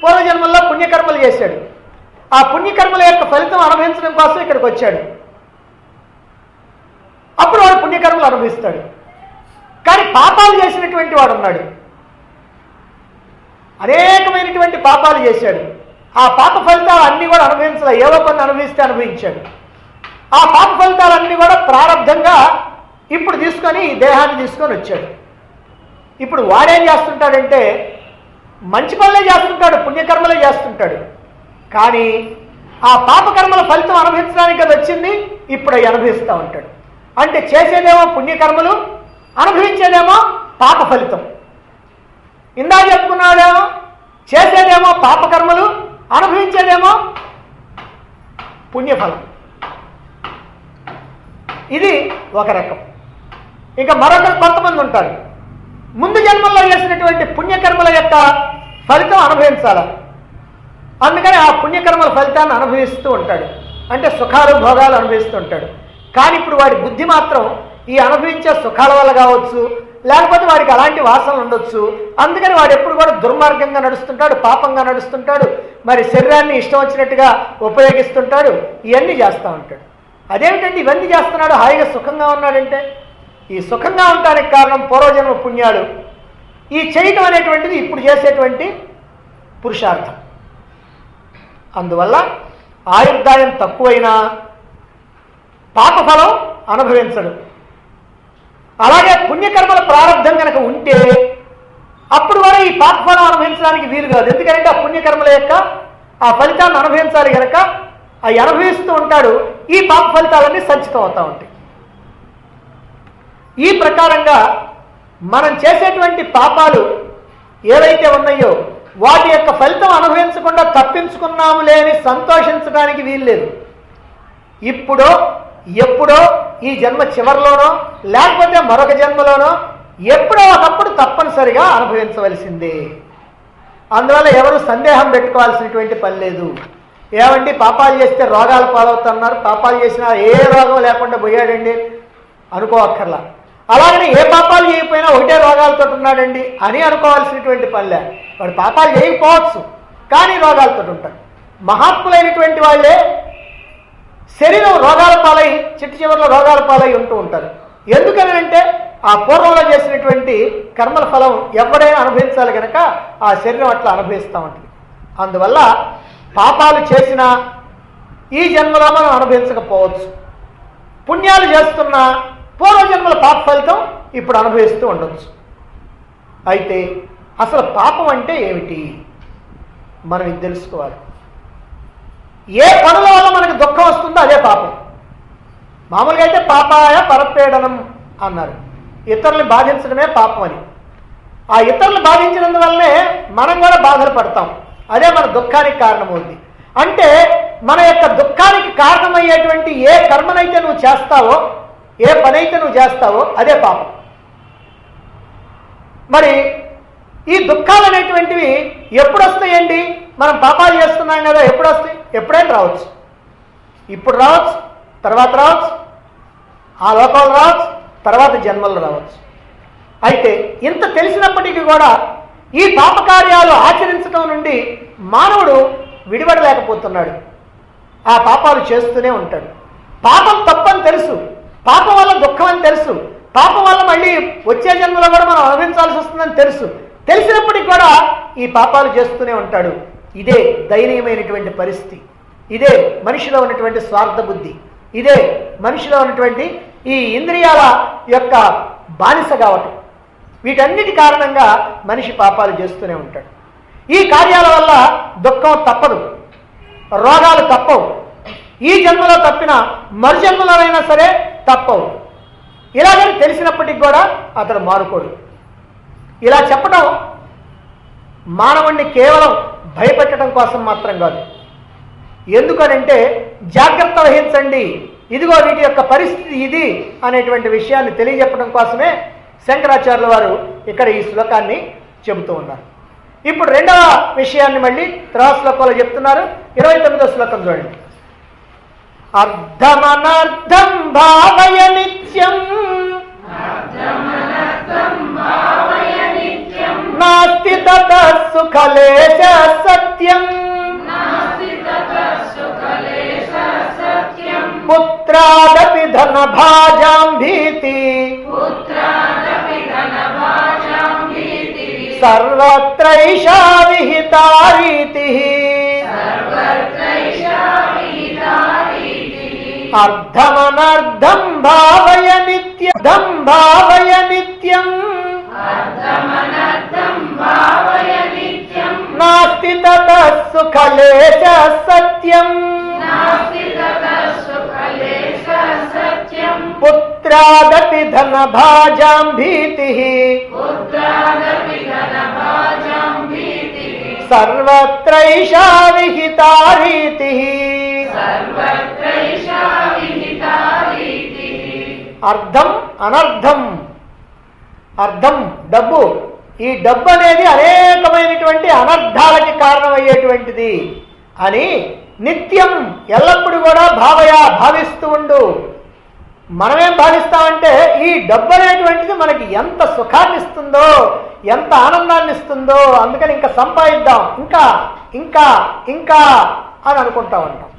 Speaker 1: పూర్వజన్మల్లో పుణ్యకర్మలు చేశాడు, ఆ పుణ్యకర్మల యొక్క ఫలితం అనుభవించడం కోసం ఇక్కడికి వచ్చాడు. అప్పుడు వాడు పుణ్యకర్మలు అనుభవిస్తాడు. కానీ పాపాలు చేసినటువంటి వాడు ఉన్నాడు, అనేకమైనటువంటి పాపాలు చేశాడు. ఆ పాప ఫలితాలు అన్నీ కూడా అనుభవించాలి, ఏవో కొన్ని అనుభవిస్తే అనుభవించాడు. ఆ పాప ఫలితాలన్నీ కూడా ప్రారంభంగా ఇప్పుడు తీసుకొని దేహాన్ని తీసుకొని వచ్చాడు. ఇప్పుడు వాడేం చేస్తుంటాడంటే మంచి పనులే చేస్తుంటాడు, పుణ్యకర్మలే చేస్తుంటాడు. కానీ ఆ పాపకర్మల ఫలితం అనుభవించడానికి అది వచ్చింది, ఇప్పుడు అవి అనుభవిస్తూ ఉంటాడు. అంటే చేసేదేమో పుణ్యకర్మలు, అనుభవించేదేమో పాప ఫలితం. ఇందా చెప్పుకున్నాడేమో చేసేదేమో పాపకర్మలు, అనుభవించేదేమో పుణ్యఫలం. ఇది ఒక రకం. ఇంకా మరొక కొంతమంది ఉంటారు, ముందు జన్మల్లో చేసినటువంటి పుణ్యకర్మల యొక్క ఫలితం అనుభవించాలి, అందుకని ఆ పుణ్యకర్మల ఫలితాన్ని అనుభవిస్తూ ఉంటాడు. అంటే సుఖాలు, భోగాలు అనుభవిస్తూ ఉంటాడు. కానీ ఇప్పుడు వాడి బుద్ధి మాత్రం ఈ అనుభవించే సుఖాల వల్ల కావచ్చు, లేకపోతే వాడికి అలాంటి వాసనలు ఉండొచ్చు, అందుకని వాడు ఎప్పుడు కూడా దుర్మార్గంగా నడుస్తుంటాడు, పాపంగా నడుస్తుంటాడు, మరి శరీరాన్ని ఇష్టం వచ్చినట్టుగా ఉపయోగిస్తుంటాడు, ఇవన్నీ చేస్తూ ఉంటాడు. అదేమిటంటే ఇవన్నీ చేస్తున్నాడు, హాయిగా సుఖంగా ఉన్నాడంటే ఈ సుఖంగా ఉండడానికి కారణం పూర్వజన్మ పుణ్యాలు. ఈ చేయటం అనేటువంటిది ఇప్పుడు చేసేటువంటి పురుషార్థం. అందువల్ల ఆయుర్దాయం తక్కువైనా పాపఫలం అనుభవించడు. అలాగే పుణ్యకర్మల ప్రారంభం కనుక ఉంటే అప్పుడు కూడా ఈ పాపఫలం అనుభవించడానికి వీలు కాదు. ఎందుకంటే ఆ పుణ్యకర్మల యొక్క ఆ ఫలితాన్ని అనుభవించాలి కనుక అవి అనుభవిస్తూ ఉంటాడు. ఈ పాప ఫలితాలన్నీ సంచితం అవుతూ ఉంటాయి. ఈ ప్రకారంగా మనం చేసేటువంటి పాపాలు ఏవైతే ఉన్నాయో వాటి యొక్క ఫలితం అనుభవించకుండా తప్పించుకున్నాము లేని సంతోషించడానికి వీల్లేదు. ఇప్పుడో ఎప్పుడో ఈ జన్మ చివరిలోనో లేకపోతే మరొక జన్మలోనో ఎప్పుడో ఒకప్పుడు తప్పనిసరిగా అనుభవించవలసిందే. అందువల్ల ఎవరు సందేహం పెట్టుకోవాల్సినటువంటి పని లేదు. ఏమండి పాపాలు చేస్తే రోగాలు పాలవుతున్నారు, పాపాలు చేసినా ఏ రోగం లేకుండా పోయాడండి అనుకోవక్కర్లా. అలాగని ఏ పాపాలు చేయకపోయినా ఒకటే రోగాలతో ఉన్నాడండి అని అనుకోవాల్సినటువంటి పనిలే. వాడు పాపాలు చేయకపోవచ్చు కానీ రోగాలతో ఉంటాడు. మహాత్ములైనటువంటి వాళ్ళే శరీరం రోగాల పాలై చిట్టు చివరిలో రోగాల పాలై ఉంటూ ఉంటారు. ఎందుకనంటే ఆ పూర్వంలో చేసినటువంటి కర్మల ఫలం ఎవరైనా అనుభవించాలి కనుక ఆ శరీరం అట్లా అనుభవిస్తూ ఉంటుంది. అందువల్ల పాపాలు చేసినా ఈ జన్మలో మనం అనుభవించకపోవచ్చు, పుణ్యాలు చేస్తున్నా పూర్వజన్మల పాప ఫలితం ఇప్పుడు అనుభవిస్తూ ఉండొచ్చు. అయితే అసలు పాపం అంటే ఏమిటి మనం ఇది తెలుసుకోవాలి. ఏ పనుల వల్ల మనకు దుఃఖం వస్తుందో అదే పాపం. మామూలుగా అయితే పాపాయ పరపీడనం అన్నారు, ఇతరుల్ని బాధించడమే పాపం అని. ఆ ఇతరులు బాధించినందువల్లనే మనం కూడా బాధలు పడతాం, అదే మన దుఃఖానికి కారణమవుతుంది. అంటే మన యొక్క దుఃఖానికి కారణమయ్యేటువంటి ఏ కర్మనైతే నువ్వు చేస్తావో, ఏ పని అయితే నువ్వు చేస్తావో అదే పాపం. మరి ఈ దుఃఖాలు అనేటువంటివి ఎప్పుడు వస్తాయండి? మనం పాపాలు చేస్తున్నాం కదా, ఎప్పుడు వస్తాయి? ఎప్పుడైనా రావచ్చు. ఇప్పుడు రావచ్చు, తర్వాత రావచ్చు, ఆ లోకాలు రావచ్చు, తర్వాత జన్మలు రావచ్చు. అయితే ఇంత తెలిసినప్పటికీ కూడా ఈ పాపకార్యాలు ఆచరించడం నుండి మానవుడు విడిపడలేకపోతున్నాడు. ఆ పాపాలు చేస్తూనే ఉంటాడు. పాపం తప్పని తెలుసు, పాపం వల్ల దుఃఖం అని తెలుసు, పాపం వల్ల మళ్ళీ వచ్చే జన్మలో కూడా మనం అనుభవించాల్సి వస్తుందని తెలుసు. తెలిసినప్పటికీ కూడా ఈ పాపాలు చేస్తూనే ఉంటాడు. ఇదే దయనీయమైనటువంటి పరిస్థితి. ఇదే మనిషిలో ఉన్నటువంటి స్వార్థ బుద్ధి. ఇదే మనిషిలో ఉన్నటువంటి ఈ ఇంద్రియాల యొక్క బానిస కావటం. వీటన్నిటి కారణంగా మనిషి పాపాలు చేస్తూనే ఉంటాడు. ఈ కార్యాల వల్ల దుఃఖం తప్పదు, రోగాలు తప్పవు. ఈ జన్మలో తప్పిన మరు జన్మలోనైనా సరే తప్పవు. ఇలాగని తెలిసినప్పటికి కూడా అతడు మారుకోడు. ఇలా చెప్పడం మానవుణ్ణి కేవలం భయపెట్టడం కోసం మాత్రం కాదు. ఎందుకనంటే జాగ్రత్త వహించండి, ఇదిగో వీటి యొక్క పరిస్థితి ఇది అనేటువంటి విషయాన్ని తెలియజెప్పడం కోసమే శంకరాచార్యుల వారు ఇక్కడ ఈ శ్లోకాన్ని చెబుతూ ఉన్నారు. ఇప్పుడు రెండవ విషయాన్ని మళ్ళీ తర్వాత శ్లోకంలో చెప్తున్నారు. 29వ శ్లోకం చూడండి. అర్థమనర్థం భావయ నిత్యం నాస్తి తతః సుఖలేశ సత్యం పుత్రాదపి ధనభాజాం భీతి సర్వత్రైషా విహితా రీతిః అర్థమనర్థం భావయ నిత్యం భావయ నిత్యం నాస్తి తతః సుఖలేశ సత్యం పుత్రాదపి ధనభాజాం భీతిః సర్వత్రైషా విహితా రీతిః. అర్థం అనర్థం. అర్థం డబ్బు. ఈ డబ్బు అనేది అనేకమైనటువంటి అనర్థాలకి కారణమయ్యేటువంటిది అని నిత్యం ఎల్లప్పుడూ కూడా భావిస్తూ ఉండు. మనమేం భావిస్తామంటే ఈ డబ్బు అనేటువంటిది మనకి ఎంత సుఖాన్ని ఇస్తుందో, ఎంత ఆనందాన్ని ఇస్తుందో, అందుకని ఇంకా సంపాదిద్దాం, ఇంకా ఇంకా ఇంకా అని అనుకుంటా ఉంటాం.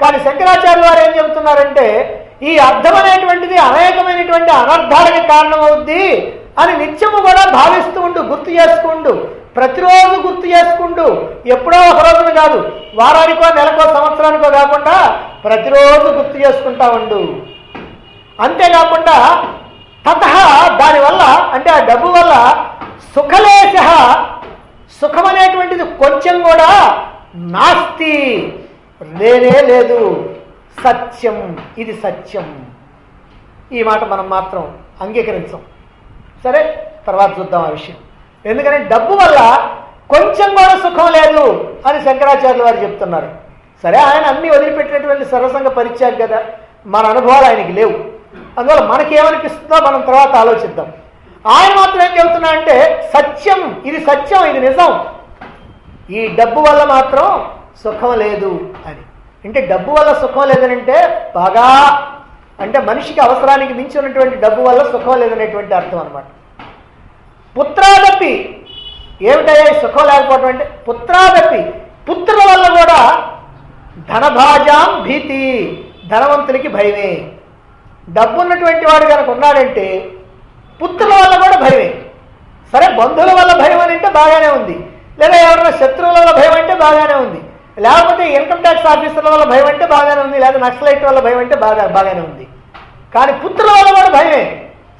Speaker 1: కానీ శంకరాచార్యుల వారు ఏం చెబుతున్నారంటే ఈ అర్థం అనేటువంటిది అనేకమైనటువంటి అనర్థాలకి కారణమవుద్ది అని నిత్యము కూడా భావిస్తూ ఉండు, గుర్తు చేసుకుంటూ, ప్రతిరోజు గుర్తు చేసుకుంటూ, ఎప్పుడో ఒక రోజున కాదు, వారానికో నెలకో సంవత్సరానికో కాకుండా ప్రతిరోజు గుర్తు చేసుకుంటా ఉండు. అంతేకాకుండా తతః దానివల్ల అంటే ఆ డబ్బు వల్ల సుఖలేశ సుఖం అనేటువంటిది కొంచెం కూడా నాస్తి లేనే లేదు. సత్యం, ఇది సత్యం. ఈ మాట మనం మాత్రం అంగీకరించాం. సరే, తర్వాత చూద్దాం ఆ విషయం. ఎందుకంటే డబ్బు వల్ల కొంచెం కూడా సుఖం లేదు అని శంకరాచార్యుల వారు చెప్తున్నారు. సరే, ఆయన అన్ని వదిలిపెట్టినటువంటి సర్వసంగ పరిత్యాగి కదా, మన అనుభవాలు ఆయనకి లేవు. అందువల్ల మనకేమనిపిస్తుందో మనం తర్వాత ఆలోచిద్దాం. ఆయన మాత్రం ఏం చెబుతున్నాడంటే సత్యం, ఇది సత్యం, ఇది నిజం. ఈ డబ్బు వల్ల మాత్రం సుఖం లేదు అని. అంటే డబ్బు వల్ల సుఖం లేదనంటే బాగా అంటే మనిషికి అవసరానికి మించి ఉన్నటువంటి డబ్బు వల్ల సుఖం లేదనేటువంటి అర్థం అనమాట. పుత్రాదపి ఏమిటయ్యా సుఖం లేకపోవడం అంటే పుత్రాదపి పుత్రుల వల్ల కూడా ధనభాజాం భీతి, ధనవంతులకి భయమే. డబ్బు ఉన్నటువంటి వాడు కనుక ఉన్నాడంటే పుత్రుల వల్ల కూడా భయమే. సరే, బంధువుల వల్ల భయం అని అంటే బాగానే ఉంది, లేదా ఎవరైనా శత్రువుల వల్ల భయం అంటే బాగానే ఉంది, లేకపోతే ఇన్కమ్ ట్యాక్స్ ఆఫీసర్ల వల్ల భయం అంటే బాగానే ఉంది, లేదా నక్సలైట్ వల్ల భయం అంటే బాగానే ఉంది. కానీ పుత్రుల వల్ల కూడా భయమే.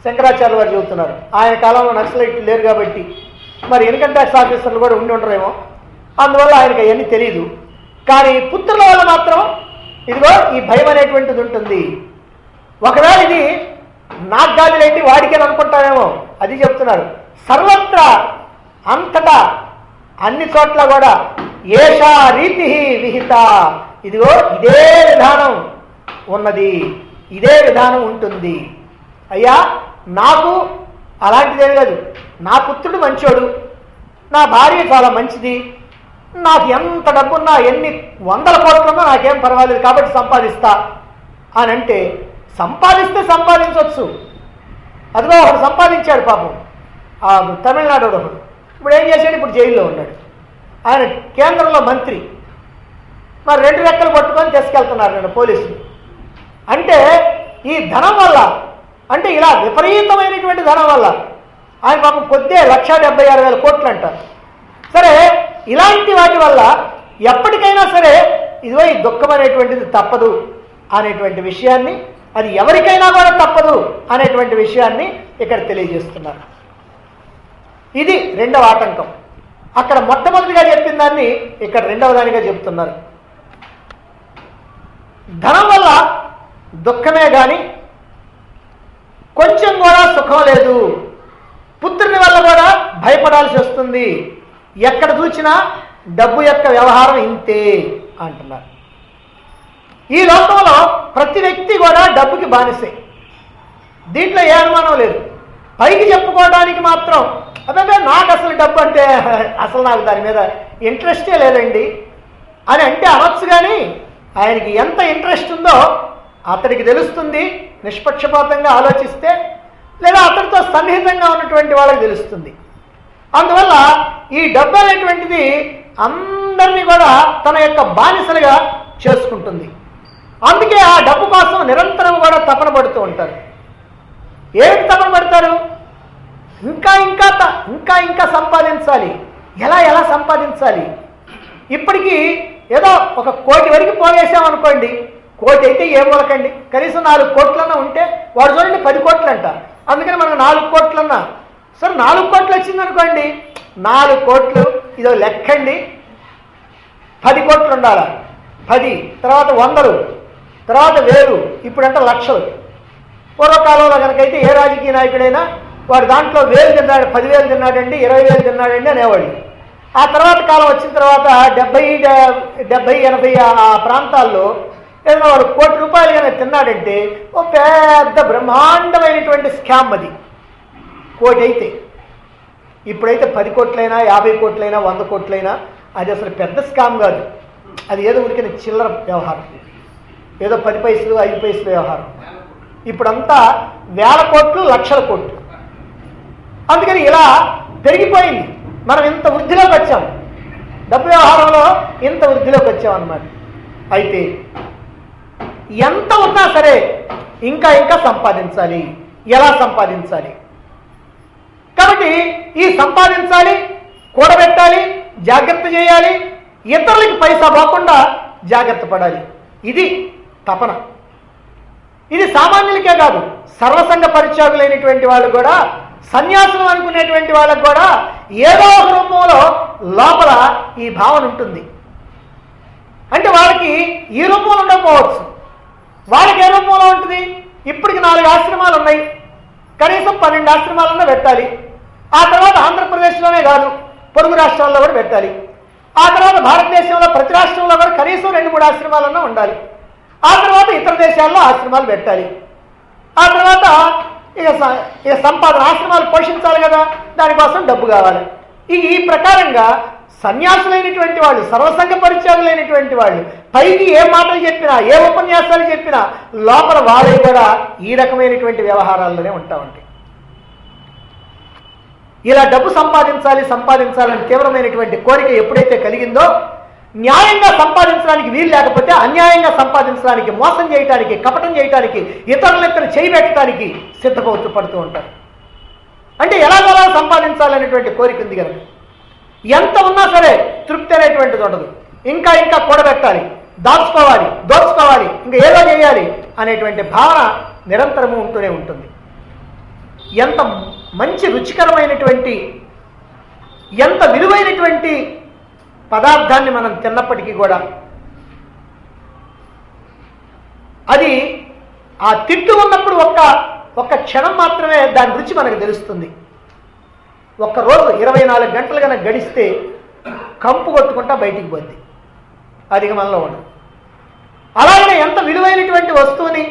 Speaker 1: శంకరాచార్య వారు చెబుతున్నారు. ఆయన కాలంలో నక్సలైట్లు లేరు కాబట్టి మరి ఇన్కమ్ ట్యాక్స్ ఆఫీసర్లు కూడా ఉండి ఉండరేమో, అందువల్ల ఆయనకి అవన్నీ తెలియదు. కానీ పుత్రుల వల్ల మాత్రం ఇదిగో ఈ భయం అనేటువంటిది ఉంటుంది. ఒకవేళ ఇది నాకు గాదిలేంటి వాడికేని అనుకుంటామేమో, అది చెప్తున్నారు. సర్వత్రా అంతటా అన్ని చోట్ల కూడా ఏషా రీతి విహిత, ఇదిగో ఇదే విధానం ఉన్నది, ఇదే విధానం ఉంటుంది. అయ్యా నాకు అలాంటిదే లేదు, నా పుత్రుడు మంచోడు, నా భార్య చాలా మంచిది, నాకు ఎంత డబ్బున్నా ఎన్ని 100 కోట్లున్నా నాకేం పర్వాలేదు కాబట్టి సంపాదిస్తా అని అంటే సంపాదిస్తే సంపాదించవచ్చు. అదిగో ఒకడు సంపాదించాడు పాపం, ఆ తమిళనాడు ఒకడు. ఇప్పుడు ఏం చేశాడు? ఇప్పుడు జైల్లో ఉన్నాడు. ఆయన కేంద్రంలో మంత్రి. మరి 2 రెక్కలు పట్టుకొని తీసుకెళ్తున్నారు నేను పోలీసులు. అంటే ఈ ధనం వల్ల, అంటే ఇలా విపరీతమైనటువంటి ధనం వల్ల ఆయన పాపం కొద్దే 1,76,000 కోట్లు అంటారు. సరే, ఇలాంటి వాటి వల్ల ఎప్పటికైనా సరే ఇదిగో ఈ దుఃఖం అనేటువంటిది తప్పదు అనేటువంటి విషయాన్ని, అది ఎవరికైనా కూడా తప్పదు అనేటువంటి విషయాన్ని ఇక్కడ తెలియజేస్తున్నారు. ఇది రెండవ ఆటంకం. అక్కడ మొట్టమొదటిగా చెప్పిన దాన్ని ఇక్కడ రెండవ దానిగా చెప్తున్నారు. ధనం వల్ల దుఃఖమే కానీ కొంచెం కూడా సుఖం లేదు. పుత్రుని వల్ల కూడా భయపడాల్సి వస్తుంది. ఎక్కడ చూసినా డబ్బు యొక్క వ్యవహారం ఇంతే అంటున్నారు. ఈ లోకంలో ప్రతి వ్యక్తి కూడా డబ్బుకి బానిసే, దీంట్లో ఏ అనుమానం లేదు. పైకి చెప్పుకోవడానికి మాత్రం అదే నాకు అసలు డబ్బు అంటే అసలు నాకు దాని మీద ఇంట్రెస్టే లేదండి అని అంటే అనొచ్చు. కానీ ఆయనకి ఎంత ఇంట్రెస్ట్ ఉందో అతడికి తెలుస్తుంది, నిష్పక్షపాతంగా ఆలోచిస్తే, లేదా అతడితో సన్నిహితంగా ఉన్నటువంటి వాళ్ళకి తెలుస్తుంది. అందువల్ల ఈ డబ్బు అనేటువంటిది అందరినీ కూడా తన యొక్క బానిసలుగా చేసుకుంటుంది. అందుకే ఆ డబ్బు కోసం నిరంతరం కూడా తపన పడుతూ ఉంటారు. ఏమిటి తపన పడతారు? ఇంకా ఇంకా ఇంకా ఇంకా సంపాదించాలి. ఎలా సంపాదించాలి? ఇప్పటికీ ఏదో 1 కోటి వరకు పోగేసామనుకోండి, కోటి అయితే ఏ మూలకండి, కనీసం 4 కోట్లన్నా ఉంటే వాడు చూడండి 10 కోట్లు అంట. అందుకని మనకు 4 కోట్లన్నా సరే, 4 కోట్లు వచ్చిందనుకోండి, 4 కోట్లు ఇదో లెక్కండి, 10 కోట్లు ఉండాలా, 10 తర్వాత 100, తర్వాత 1000, ఇప్పుడంటే లక్షలు. పూర్వకాలంలో కనుకైతే ఏ రాజకీయ నాయకుడైనా వాడు దాంట్లో 1000 తిన్నాడు, 10,000 తిన్నాడండి, 20,000 తిన్నాడండి అనేవాళ్ళు. ఆ తర్వాత కాలం వచ్చిన తర్వాత 70, 80 ఆ ప్రాంతాల్లో ఏదైనా వాడు 1 కోటి రూపాయలు కానీ తిన్నాడంటే ఓ పెద్ద బ్రహ్మాండమైనటువంటి స్కామ్ అది. కోటి అయితే, ఇప్పుడైతే 10 కోట్లైనా 50 కోట్లైనా 100 కోట్లైనా అది అసలు పెద్ద స్కామ్ కాదు. అది ఏదో ఉరికిన చిల్లర వ్యవహారం, ఏదో 10 పైసలు 5 పైసలు వ్యవహారం. ఇప్పుడంతా 1000 కోట్లు, లక్షల కోట్లు. అందుకని ఇలా పెరిగిపోయింది. మనం ఇంత వృద్ధిలోకి వచ్చాం, డబ్బు వ్యవహారంలో ఇంత వృద్ధిలోకి వచ్చాం అన్నమాట. అయితే ఎంత ఉన్నా సరే ఇంకా ఇంకా సంపాదించాలి. ఎలా సంపాదించాలి? కాబట్టి ఈ సంపాదించాలి, కూడబెట్టాలి, జాగ్రత్త చేయాలి, ఇతరులకి పైసా పోకుండా జాగ్రత్త పడాలి. ఇది తపన. ఇది సామాన్యులకే కాదు, సర్వసంగ పరిత్యాగులైనటువంటి వాళ్ళు కూడా, సన్యాసులు అనుకునేటువంటి వాళ్ళకు కూడా ఏదో ఒక రూపంలో లోపల ఈ భావన ఉంటుంది. అంటే వాళ్ళకి ఈ రూపంలో ఉండకపోవచ్చు, వాళ్ళకి ఏ రూపంలో ఉంటుంది? ఇప్పటికి 4 ఆశ్రమాలు ఉన్నాయి, కనీసం 12 ఆశ్రమాలన్నా పెట్టాలి. ఆ తర్వాత ఆంధ్రప్రదేశ్లోనే కాదు, పొరుగు రాష్ట్రాల్లో కూడా పెట్టాలి. ఆ తర్వాత భారతదేశంలో ప్రతి రాష్ట్రంలో కూడా కనీసం 2-3 ఆశ్రమాలన్నా ఉండాలి. ఆ తర్వాత ఇతర దేశాల్లో ఆశ్రమాలు పెట్టాలి. ఆ తర్వాత ఇక సంపాదన, ఆశ్రమాలు పోషించాలి కదా, దానికోసం డబ్బు కావాలి. ఈ ప్రకారంగా సన్యాసులైనటువంటి వాళ్ళు, సర్వసంగ పరిత్యాగులైనటువంటి వాళ్ళు పైకి ఏ మాటలు చెప్పినా, ఏ ఉపన్యాసాలు చెప్పినా లోపల వాళ్ళే కూడా ఈ రకమైనటువంటి వ్యవహారాల్లోనే ఉంటా ఉంటాయి. ఇలా డబ్బు సంపాదించాలని తీవ్రమైనటువంటి కోరిక ఎప్పుడైతే కలిగిందో, న్యాయంగా సంపాదించడానికి వీలు లేకపోతే అన్యాయంగా సంపాదించడానికి, మోసం చేయటానికి, కపటం చేయటానికి, ఇతరులెత్తను చేయబెట్టడానికి పడుతూ ఉంటారు. అంటే ఎలాగోలా సంపాదించాలనేటువంటి కోరిక ఉంది కనుక ఎంత ఉన్నా సరే తృప్తి అనేటువంటిది ఉండదు. ఇంకా ఇంకా కూడబెట్టాలి, దోచుకోవాలి, ఇంకా ఏదో చేయాలి అనేటువంటి భావన నిరంతరము ఉంటూనే ఉంటుంది. ఎంత మంచి రుచికరమైనటువంటి ఎంత విలువైనటువంటి పదార్థాన్ని మనం తిన్నప్పటికీ కూడా అది ఆ తిట్టు ఉన్నప్పుడు ఒక్క క్షణం మాత్రమే దాని రుచి మనకు తెలుస్తుంది. ఒక్కరోజు 24 గంటలు కనుక గడిస్తే కంపు కొట్టుకుంటా బయటికి పోద్ది, అది మనలో ఉండదు. అలాగే ఎంత విలువైనటువంటి వస్తువుని,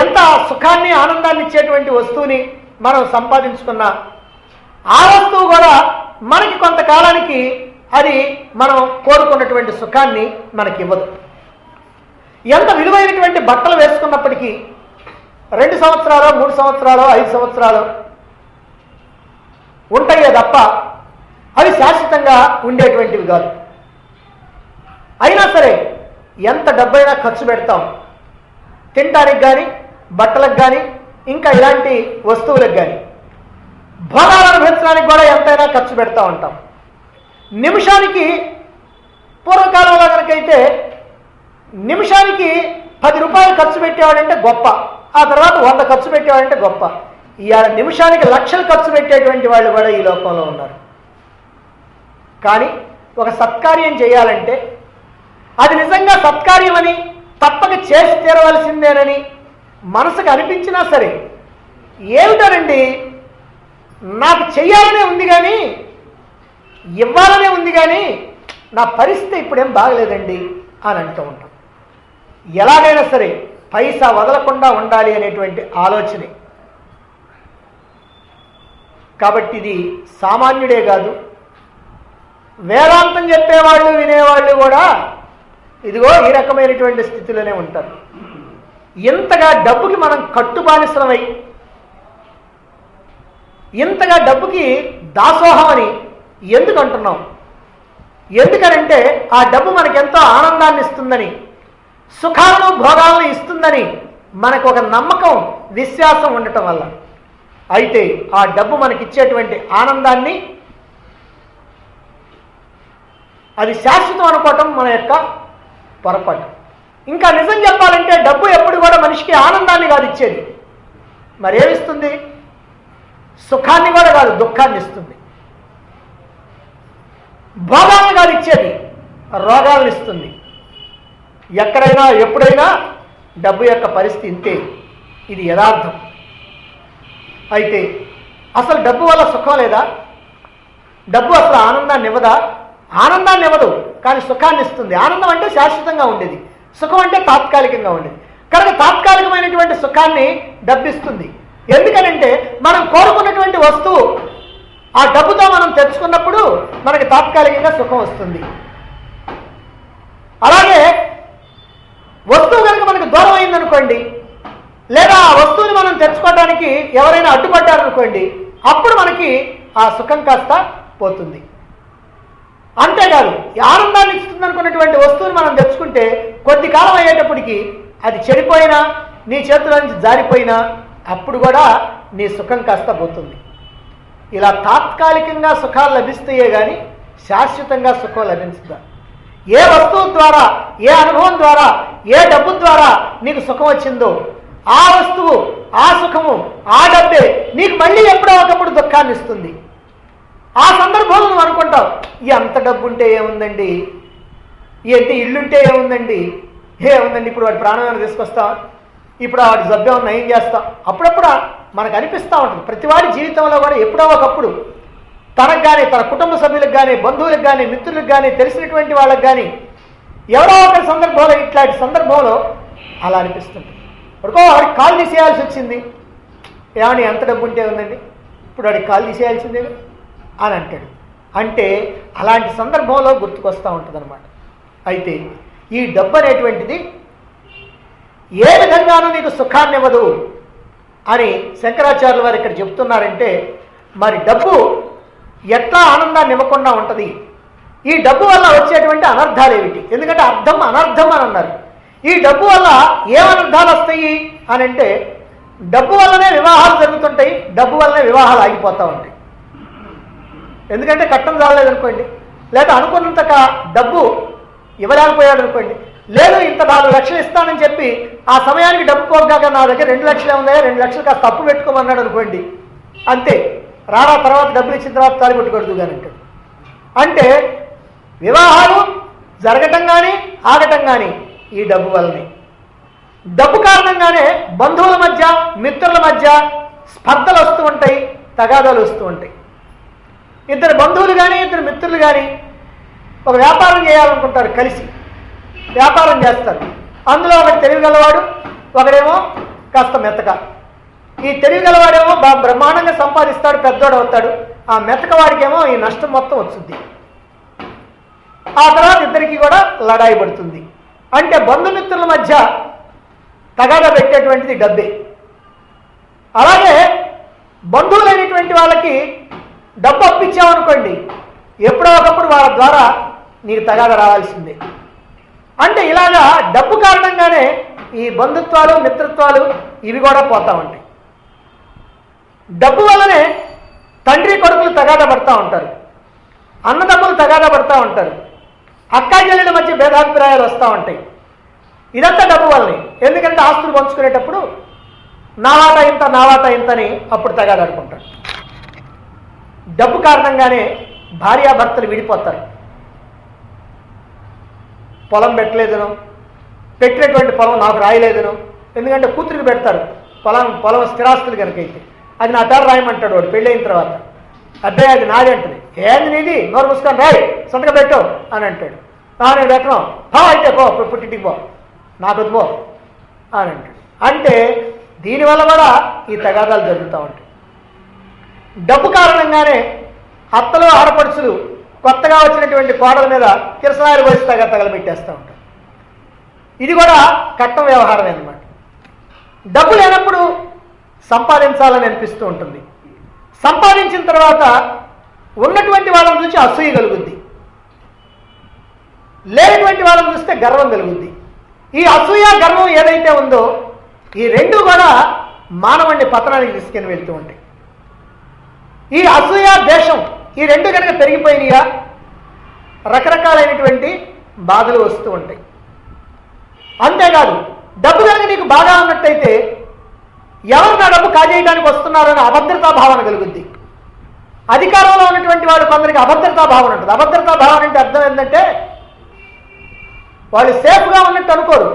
Speaker 1: ఎంత సుఖాన్ని ఆనందాన్ని ఇచ్చేటువంటి వస్తువుని మనం సంపాదించుకున్నా ఆ వస్తువు కూడా మనకి కొంతకాలానికి అది మనం కోరుకున్నటువంటి సుఖాన్ని మనకి ఇవ్వదు. ఎంత విలువైనటువంటి బట్టలు వేసుకున్నప్పటికీ 2 సంవత్సరాలు 3 సంవత్సరాలు 5 సంవత్సరాలు ఉంటాయే తప్ప అవి శాశ్వతంగా ఉండేటువంటివి కాదు. అయినా సరే ఎంత డబ్బైనా ఖర్చు పెడతాం, తినడానికి కానీ బట్టలకు కానీ ఇంకా ఇలాంటి వస్తువులకు కానీ, భోగాలు అనుభవించడానికి కూడా ఎంతైనా ఖర్చు పెడతా ఉంటాం. నిమిషానికి పూర్వకాలంలో కనుకైతే నిమిషానికి 10 రూపాయలు ఖర్చు పెట్టేవాడంటే గొప్ప, ఆ తర్వాత 100 ఖర్చు పెట్టేవాడంటే గొప్ప. ఇవాళ నిమిషానికి లక్షలు ఖర్చు పెట్టేటువంటి వాళ్ళు కూడా ఈ లోకంలో ఉన్నారు. కానీ ఒక సత్కార్యం చేయాలంటే అది నిజంగా సత్కార్యం అని తప్పక చేసి తీరవలసిందేనని మనసుకు అనిపించినా సరే, ఏమిటోనండి నాకు చెయ్యాలనే ఉంది కానీ ఇవ్వాలనే ఉంది కానీ నా పరిస్థితి ఇప్పుడేం బాగలేదండి అని అంటూ ఉంటాం. ఎలాగైనా సరే పైసా వదలకుండా ఉండాలి అనేటువంటి ఆలోచనే. కాబట్టి ఇది సామాన్యుడే కాదు, వేదాంతం చెప్పేవాళ్ళు వినేవాళ్ళు కూడా ఇదిగో ఈ రకమైనటువంటి స్థితిలోనే ఉంటారు. ఇంతగా డబ్బుకి మనం కట్టుబానిసమై, ఇంతగా డబ్బుకి దాసోహం అని ఎందుకు అంటున్నాం? ఎందుకనంటే ఆ డబ్బు మనకెంతో ఆనందాన్ని ఇస్తుందని, సుఖాలను భోగాలను ఇస్తుందని మనకు ఒక నమ్మకం విశ్వాసం ఉండటం వల్ల. అయితే ఆ డబ్బు మనకిచ్చేటువంటి ఆనందాన్ని అది శాశ్వతం అనుకోవటం మన యొక్క పొరపాటు. ఇంకా నిజం చెప్పాలంటే డబ్బు ఎప్పుడు కూడా మనిషికి ఆనందాన్ని కాదు ఇచ్చేది, మరేమిస్తుంది? సుఖాన్ని కూడా కాదు, దుఃఖాన్ని ఇస్తుంది. భోగాలను కాదు ఇచ్చేది, రోగాలను ఇస్తుంది. ఎక్కడైనా ఎప్పుడైనా డబ్బు యొక్క పరిస్థితి ఇంతే, ఇది యథార్థం. అయితే అసలు డబ్బు వల్ల సుఖం లేదా? డబ్బు అసలు ఆనందాన్ని ఇవ్వదా? ఆనందాన్ని ఇవ్వదు, కానీ సుఖాన్ని ఇస్తుంది. ఆనందం అంటే శాశ్వతంగా ఉండేది, సుఖం అంటే తాత్కాలికంగా ఉండేది. కనుక తాత్కాలికమైనటువంటి సుఖాన్ని డబ్బు ఇస్తుంది. ఎందుకనంటే మనం కోరుకున్నటువంటి వస్తువు ఆ డబ్బుతో మనం తెచ్చుకున్నప్పుడు మనకి తాత్కాలికంగా సుఖం వస్తుంది. అలాగే వస్తువు కనుక మనకు దూరం అయిందనుకోండి, లేదా ఆ వస్తువుని మనం తెచ్చుకోవడానికి ఎవరైనా అడ్డుపడ్డారనుకోండి, అప్పుడు మనకి ఆ సుఖం కాస్త పోతుంది. అంతేకాదు ఆనందాన్ని ఇస్తుంది అనుకున్నటువంటి వస్తువుని మనం తెచ్చుకుంటే కొద్ది కాలం అయ్యేటప్పటికి అది చెడిపోయినా, నీ చేతుల నుంచి జారిపోయినా అప్పుడు కూడా నీ సుఖం కాస్త పోతుంది. ఇలా తాత్కాలికంగా సుఖాలు లభిస్తాయే కానీ శాశ్వతంగా సుఖం లభించదా? ఏ వస్తువు ద్వారా, ఏ అనుభవం ద్వారా, ఏ డబ్బు ద్వారా నీకు సుఖం వచ్చిందో ఆ వస్తువు, ఆ సుఖము, ఆ డబ్బే నీకు మళ్ళీ ఎప్పుడో ఒకప్పుడు దుఃఖాన్ని ఇస్తుంది. ఆ సందర్భంలో నువ్వు అనుకుంటావు, ఎంత డబ్బు ఉంటే ఏముందండి, ఏంటి ఇల్లుంటే ఏముందండి, ఏముందండి, ఇప్పుడు వాడి ప్రాణాన్ని తీసుకొస్తాం, ఇప్పుడు వాడి జబ్బేమన్నా నయం చేస్తాం. అప్పుడప్పుడు మనకు అనిపిస్తూ ఉంటుంది. ప్రతివాడి జీవితంలో కూడా ఎప్పుడో ఒకప్పుడు తనకు కానీ, తన కుటుంబ సభ్యులకు కానీ, బంధువులకు కానీ, మిత్రులకు కానీ, తెలిసినటువంటి వాళ్ళకి కానీ ఎవరో ఒక సందర్భంలో, ఇట్లాంటి సందర్భంలో అలా అనిపిస్తుంది. ఇప్పుడుకో వాడికి కాలు తీసేయాల్సి వచ్చింది, ఏమని ఎంత డబ్బు ఉంటే ఉందండి, ఇప్పుడు వాడికి కాలు తీసేయాల్సిందే అని అంటాడు. అంటే అలాంటి సందర్భంలో గుర్తుకొస్తూ ఉంటుంది అన్నమాట. అయితే ఈ డబ్బు అనేటువంటిది ఏ విధంగానూ నీకు సుఖాన్ని ఇవ్వదు అని శంకరాచార్యుల వారు ఇక్కడ చెప్తున్నారంటే, మరి డబ్బు ఎట్లా ఆనందాన్ని ఇవ్వకుండా ఉంటుంది? ఈ డబ్బు వల్ల వచ్చేటువంటి అనర్థాలు ఏమిటి? ఎందుకంటే అర్థం అనర్థం అని అన్నారు. ఈ డబ్బు వల్ల ఏం అనర్థాలు వస్తాయి అని అంటే, డబ్బు వల్లనే వివాహాలు జరుగుతుంటాయి, డబ్బు వల్లనే వివాహాలు ఆగిపోతూ ఉంటాయి. ఎందుకంటే కట్టం చాలలేదనుకోండి, లేదా అనుకున్నంత డబ్బు ఇవ్వలేకపోయాడు అనుకోండి, లేదు ఇంత 4 లక్షలు ఇస్తానని చెప్పి ఆ సమయానికి డబ్బు పోగాక నా దగ్గర 2 లక్షలే ఉన్నాయా, 2 లక్షలు కాస్త అప్పు పెట్టుకోమన్నాడు అనుకోండి, అంతే రారా తర్వాత డబ్బులు ఇచ్చిన తర్వాత తాళి పెట్టుకోవద్దు కానీ అంటే వివాహాలు జరగటం కానీ ఆగటం కానీ ఈ డబ్బు వల్లనే. డబ్బు కారణంగానే బంధువుల మధ్య మిత్రుల మధ్య స్పర్ధలు వస్తూ ఉంటాయి, తగాదాలు వస్తూ ఉంటాయి. ఇద్దరు బంధువులు కానీ ఇద్దరు మిత్రులు కానీ ఒక వ్యాపారం చేయాలనుకుంటారు, కలిసి వ్యాపారం చేస్తారు. అందులో ఒకటి తెలివిగలవాడు, ఒకడేమో కాస్త మెత్తక. ఈ తెలివిగలవాడేమో బ్రహ్మాండంగా సంపాదిస్తాడు, పెద్దోడు అవుతాడు. ఆ మెత్తకవాడికేమో ఈ నష్టం మొత్తం వస్తుంది. ఆ తర్వాత ఇద్దరికి కూడా లడాయి పడుతుంది. అంటే బంధుమిత్రుల మధ్య తగాదా పెట్టేటువంటిది డబ్బే. అలాగే బంధువులైనటువంటి వాళ్ళకి డబ్బు అప్పించామనుకోండి, ఎప్పుడో ఒకప్పుడు వాళ్ళ ద్వారా నీకు తగాదా రావాల్సిందే. అంటే ఇలాగా డబ్బు కారణంగానే ఈ బంధుత్వాలు మిత్రత్వాలు ఇవి కూడా పోతూ ఉంటాయి. డబ్బు వల్లనే తండ్రి కొడుకులు తగాదా పడుతూ ఉంటారు, అన్నదమ్ములు తగాదా పడుతూ ఉంటారు, అక్కా చెల్లెల మధ్య భేదాభిప్రాయాలు వస్తూ ఉంటాయి. ఇదంతా డబ్బు వల్లనే. ఎందుకంటే ఆస్తులు పంచుకునేటప్పుడు నా వాటా ఇంత నా వాటా ఇంతని అప్పుడు తగాదాడుకుంటారు. డబ్బు కారణంగానే భార్యాభర్తలు విడిపోతారు. పొలం పెట్టలేదను, పెట్టినటువంటి పొలం నాకు రాయలేదను. ఎందుకంటే కూతురికి పెడతారు పొలం స్థిరాస్తులు కనుకైతే, అది నా పేరు రాయమంటాడు వాడు పెళ్ళైన తర్వాత. అబ్బాయి అది నాది అంటది. ఏంది నీది, నోరు మూసుకొని రాయి, సంతకం పెట్టు అని అంటాడు. నేను పెట్టను, అయితే పో పుట్టింటికి పో, నాకు పో అని అంటాడు. అంటే దీనివల్ల కూడా ఈ తగాదాలు జరుగుతూ ఉంటాయి. డబ్బు కారణంగానే అత్తలు ఆడపడుచులు కొత్తగా వచ్చినటువంటి కోడల మీద కిరసనాయలు పోసి తగలబెట్టేస్తూ ఉంటారు. ఇది కూడా కట్టం వ్యవహారమే అన్నమాట. డబ్బు లేనప్పుడు సంపాదించాలని అనిపిస్తూ ఉంటుంది. సంపాదించిన తర్వాత ఉన్నటువంటి వాళ్ళని చూసి అసూయ కలుగుద్ది, లేనటువంటి వాళ్ళని చూస్తే గర్వం కలుగుద్ది. ఈ అసూయ గర్వం ఏదైతే ఉందో ఈ రెండు కూడా మానవుడిని పతనానికి తీసుకుని వెళ్తూ ఉంటాయి. ఈ అసూయ దేశం ఈ రెండు కనుక పెరిగిపోయినాయా రకరకాలైనటువంటి బాధలు వస్తూ ఉంటాయి. అంతేకాదు డబ్బు కనుక నీకు బాగా ఉన్నట్టయితే ఎవరు నా డబ్బు కాజేయడానికి వస్తున్నారని అభద్రతా భావన కలుగుద్ది. అధికారంలో ఉన్నటువంటి వాళ్ళు కొందరికి అభద్రతా భావన ఉంటుంది. అభద్రతా భావన అంటే అర్థం ఏంటంటే వాళ్ళు సేఫ్గా ఉన్నట్టు అనుకోరు.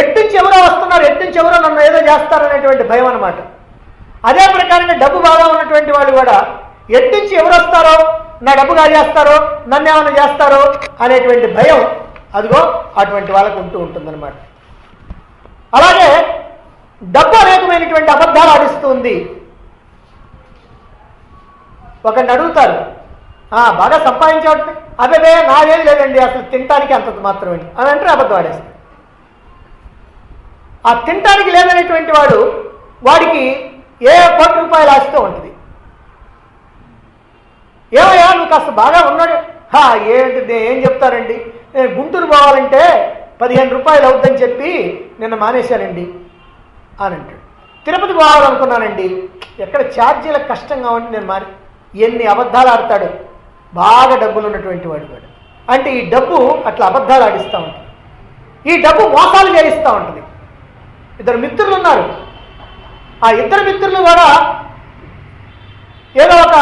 Speaker 1: ఎట్టించి ఎవరో వస్తున్నారు, ఎట్టించి ఎవరో నన్ను ఏదో చేస్తారనేటువంటి భయం అన్నమాట. అదే ప్రకారంగా డబ్బు బాగా ఉన్నటువంటి వాళ్ళు కూడా ఎట్టించి ఎవరు వస్తారో, నా డబ్బు కాజేస్తారో, నన్ను ఏమైనా చేస్తారో అనేటువంటి భయం అదిగో అటువంటి వాళ్ళకు ఉంటూ ఉంటుందన్నమాట. అలాగే డబ్బు అనేకమైనటువంటి అబద్ధాలు ఆడిస్తుంది. ఒకరిని అడుగుతారు, బాగా సంపాదించేవాటి, అదే నాదేం లేదండి, అసలు తినటానికి అంత మాత్రమే అని అంటే అబద్ధం ఆడేస్తారు. ఆ తినటానికి లేదనేటువంటి వాడికి ఏ ₹1,00,00,000 ఆస్తో ఉంటుంది. ఏమయ్యా నువ్వు కాస్త బాగా ఉన్నాడు, ఏంటి ఏం చెప్తారండి, నేను గుంటూరు పోవాలంటే ₹15 అవుద్దని చెప్పి నిన్న మానేశానండి అని అంటాడు. తిరుపతి పోవాలనుకున్నానండి, ఎక్కడ ఛార్జీలకు కష్టంగా ఉంటే నేను ఎన్ని అబద్ధాలు ఆడతాడు బాగా డబ్బులు ఉన్నటువంటి వాడు కూడా. అంటే ఈ డబ్బు అట్లా అబద్ధాలు ఆడిస్తూ ఉంటుంది. ఈ డబ్బు మోసాలు చేయిస్తూ ఉంటుంది. ఇద్దరు మిత్రులు ఉన్నారు, ఆ ఇద్దరు మిత్రులు కూడా ఏదో ఒక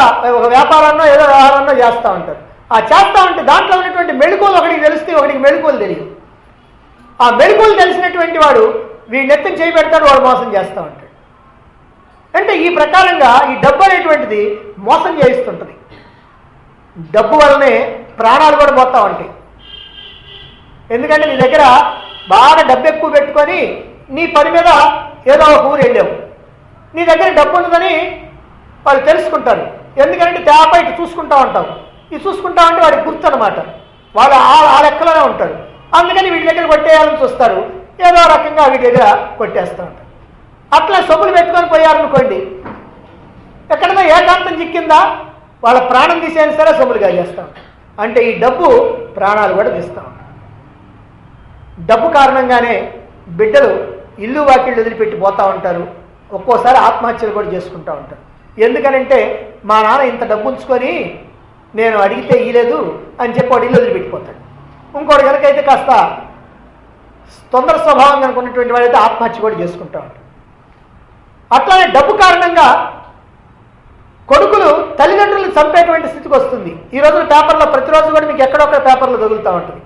Speaker 1: వ్యాపారాన్నో ఏదో వ్యవహారాన్నో చేస్తూ ఉంటారు. ఆ చేస్తూ ఉంటే దాంట్లో ఉన్నటువంటి మెళుకువలు ఒకటికి తెలిస్తే ఒకటికి మెళుకువలు తెలియదు. ఆ మెళుకువలు తెలిసినటువంటి వాడు వీడి నెత్తిని చేయి పెడతాడు, వాడు మోసం చేస్తూ ఉంటాడు. అంటే ఈ ప్రకారంగా ఈ డబ్బు అనేటువంటిది మోసం చేయిస్తుంటుంది. డబ్బు వల్లనే ప్రాణాలు కూడా పోతూ ఉంటాయి. ఎందుకంటే నీ దగ్గర బాగా డబ్బు ఎక్కువ పెట్టుకొని నీ పని మీద ఏదో ఒక ఊరు వెళ్ళావు, నీ దగ్గర డబ్బు ఉన్నదని వాళ్ళు తెలుసుకుంటారు. ఎందుకంటే తేప ఇటు చూసుకుంటా ఉంటావు, ఇది చూసుకుంటా ఉంటే వాడికి గుర్తు అనమాట. వాళ్ళు ఆ లెక్కలోనే ఉంటారు. అందుకని వీటి దగ్గర కొట్టేయాలని చూస్తారు, ఏదో రకంగా వీటి దగ్గర కొట్టేస్తూ ఉంటారు. అట్లా సొమ్ములు పెట్టుకొని పోయారనుకోండి, ఎక్కడైనా ఏకాంతం చిక్కిందా వాళ్ళ ప్రాణం తీసేయని సరే సొమ్ములుగా చేస్తూ ఉంటారు. అంటే ఈ డబ్బు ప్రాణాలు కూడా తీస్తూ ఉంటారు. డబ్బు కారణంగానే బిడ్డలు ఇల్లు వాకిళ్ళు వదిలిపెట్టి పోతూ ఉంటారు. ఒక్కోసారి ఆత్మహత్యలు కూడా చేసుకుంటూ ఉంటారు. ఎందుకనంటే మా నాన్న ఇంత డబ్బు ఉంచుకొని నేను అడిగితే ఇయ్యలేదు అని చెప్పి వాడు ఇల్లు వదిలిపెట్టిపోతాడు. ఇంకోటి కనుకైతే కాస్త తొందర స్వభావం అనుకున్నటువంటి వాడైతే ఆత్మహత్య కూడా చేసుకుంటా ఉంటాడు. అట్లానే డబ్బు కారణంగా కొడుకులు తల్లిదండ్రులను చంపేటువంటి స్థితికి వస్తుంది. ఈ రోజున పేపర్లో ప్రతిరోజు కూడా మీకు ఎక్కడొక్కడ పేపర్లో తగులుతూ ఉంటుంది.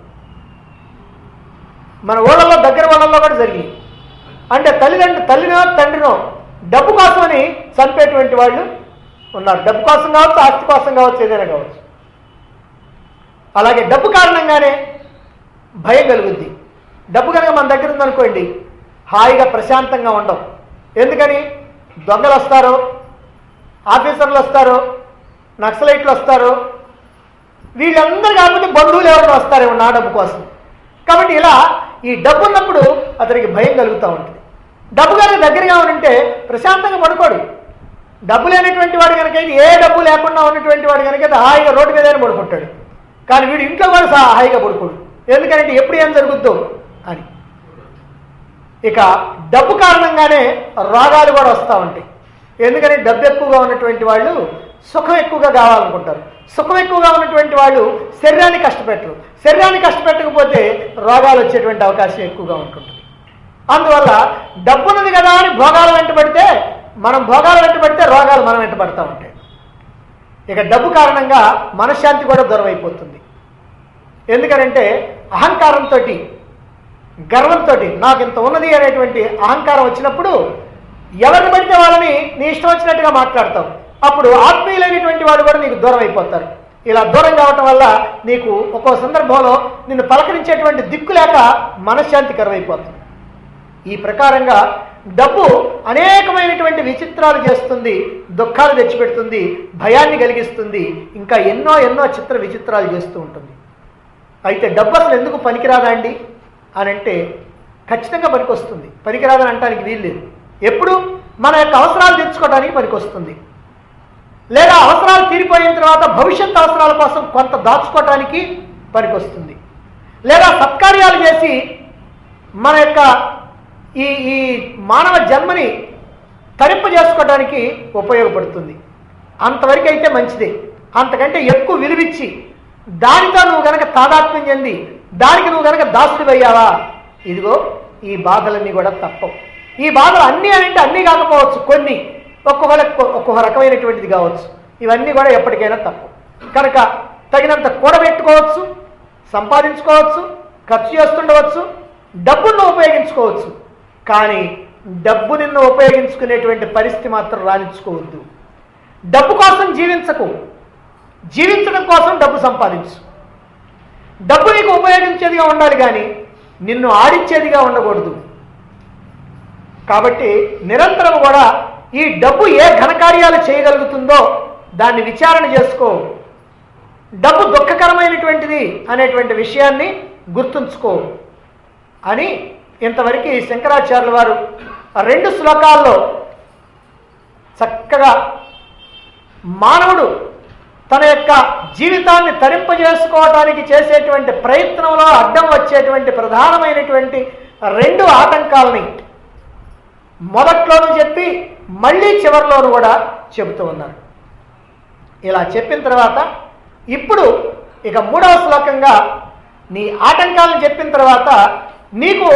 Speaker 1: మన ఊళ్ళల్లో దగ్గర ఊళ్ళల్లో కూడా జరిగింది. అంటే తల్లినో తండ్రినో డబ్బు కోసమని చంపేటువంటి వాళ్ళు ఉన్నారు. డబ్బు కోసం కావచ్చు, ఆస్తి కోసం కావచ్చు, ఏదైనా కావచ్చు. అలాగే డబ్బు కారణంగానే భయం కలుగుద్ది. డబ్బు కనుక మన దగ్గర ఉందనుకోండి, హాయిగా ప్రశాంతంగా ఉండం. ఎందుకని? దొంగలు వస్తారు, ఆఫీసర్లు వస్తారు, నక్సలైట్లు వస్తారు, వీళ్ళందరూ కాకపోతే బంధువులు ఎవరైనా వస్తారేమో నా డబ్బు కోసం. కాబట్టి ఇలా ఈ డబ్బు ఉన్నప్పుడు అతనికి భయం కలుగుతూ ఉంటుంది. డబ్బు కనుక దగ్గరగా ఉంటే ప్రశాంతంగా పడుకోడు. డబ్బు లేనటువంటి వాడు కనుక ఏ డబ్బు లేకుండా ఉన్నటువంటి వాడు కనుక హాయిగా రోడ్డు మీదనే పడుకుంటాడు. కానీ వీడు ఇంట్లో కూడా హాయిగా పడుకోడు. ఎందుకంటే ఎప్పుడు ఏం జరుగుద్దో అని. ఇక డబ్బు కారణంగానే రోగాలు కూడా వస్తూ ఉంటాయి. ఎందుకని? డబ్బు ఎక్కువగా ఉన్నటువంటి వాళ్ళు సుఖం ఎక్కువగా కావాలనుకుంటారు. సుఖం ఎక్కువగా ఉన్నటువంటి వాళ్ళు శరీరాన్ని కష్టపెట్టరు. శరీరాన్ని కష్టపెట్టకపోతే రోగాలు వచ్చేటువంటి అవకాశం ఎక్కువగా ఉంటుంది. అందువల్ల డబ్బున్నది కదా అని భోగాలు వెంటబడితే, మనం భోగాలు వెంటబడితే రోగాలు మనం వెంటబడతా ఉంటాయి. ఇక డబ్బు కారణంగా మనశ్శాంతి కూడా దూరం అయిపోతుంది. ఎందుకనంటే అహంకారంతో, గర్వంతో నాకు ఇంత ఉన్నది అనేటువంటి అహంకారం వచ్చినప్పుడు ఎవరిని పడితే వాళ్ళని నీ ఇష్టం వచ్చినట్టుగా మాట్లాడతావు. అప్పుడు ఆత్మీయులైనటువంటి వాడు కూడా నీకు దూరం అయిపోతారు. ఇలా దూరం కావటం వల్ల నీకు ఒక్కో సందర్భంలో నిన్ను పలకరించేటువంటి దిక్కు లేక మనశ్శాంతి కరువైపోతుంది. ఈ ప్రకారంగా డబ్బు అనేకమైనటువంటి విచిత్రాలు చేస్తుంది, దుఃఖాలు తెచ్చిపెడుతుంది, భయాన్ని కలిగిస్తుంది, ఇంకా ఎన్నో ఎన్నో చిత్ర విచిత్రాలు చేస్తూ ఉంటుంది. అయితే డబ్బు అసలు ఎందుకు పనికిరాదా అండి అని అంటే ఖచ్చితంగా పనికొస్తుంది. పనికిరాదని అనడానికి వీల్లేదు. ఎప్పుడు మన యొక్క అవసరాలు తీర్చుకోవడానికి పనికొస్తుంది, లేదా అవసరాలు తీరిపోయిన తర్వాత భవిష్యత్ అవసరాల కోసం కొంత దాచుకోవటానికి పనికొస్తుంది, లేదా సత్కార్యాలు చేసి మన యొక్క ఈ మానవ జన్మని తరింపజేసుకోవడానికి ఉపయోగపడుతుంది. అంతవరకు అయితే మంచిదే. అంతకంటే ఎక్కువ విలువిచ్చి దానితో నువ్వు కనుక తాదాత్మ్యం చెంది దానికి నువ్వు కనుక దాసుడివయ్యావా, ఇదిగో ఈ బాధలన్నీ కూడా తప్పవు. ఈ బాధలు అన్నీ అంటే అన్నీ కాకపోవచ్చు, కొన్ని ఒక్కొక్క రకమైనటువంటిది కావచ్చు. ఇవన్నీ కూడా ఎప్పటికైనా తప్పు. కనుక తగినంత కూడబెట్టుకోవచ్చు, సంపాదించుకోవచ్చు, ఖర్చు చేస్తుండవచ్చు, డబ్బును ఉపయోగించుకోవచ్చు. కానీ డబ్బు నిన్ను ఉపయోగించుకునేటువంటి పరిస్థితి మాత్రం రాణించుకోవద్దు. డబ్బు కోసం జీవించకు, జీవించడం కోసం డబ్బు సంపాదించు. డబ్బు నీకు ఉపయోగించేదిగా ఉండాలి కానీ నిన్ను ఆడించేదిగా ఉండకూడదు. కాబట్టి నిరంతరం కూడా ఈ డబ్బు ఏ ఘనకార్యాలు చేయగలుగుతుందో దాన్ని విచారణ చేసుకో. డబ్బు దుఃఖకరమైనటువంటిది అనేటువంటి విషయాన్ని గుర్తుంచుకో అని ఇంతవరకు శంకరాచార్యుల వారు 2 శ్లోకాల్లో చక్కగా మానవుడు తన యొక్క జీవితాన్ని తరింపజేసుకోవడానికి చేసేటువంటి ప్రయత్నంలో అడ్డం వచ్చేటువంటి ప్రధానమైనటువంటి 2 ఆటంకాలని మొదట్లోనూ చెప్పి మళ్ళీ చివరిలోనూ కూడా చెబుతూ ఉన్నారు. ఇలా చెప్పిన తర్వాత ఇప్పుడు ఇక 3వ శ్లోకంగా నీ ఆటంకాలను చెప్పిన తర్వాత నీకు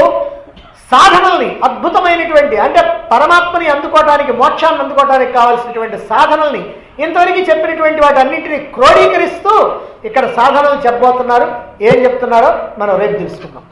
Speaker 1: సాధనల్ని, అద్భుతమైనటువంటి అంటే పరమాత్మని అందుకోవడానికి, మోక్షాన్ని అందుకోవడానికి కావాల్సినటువంటి సాధనల్ని ఇంతవరకు చెప్పినటువంటి వాటన్నింటినీ క్రోడీకరిస్తూ ఇక్కడ సాధనలు చెప్పబోతున్నారు. ఏం చెప్తున్నారో మనం రేపు తెలుసుకుందాం.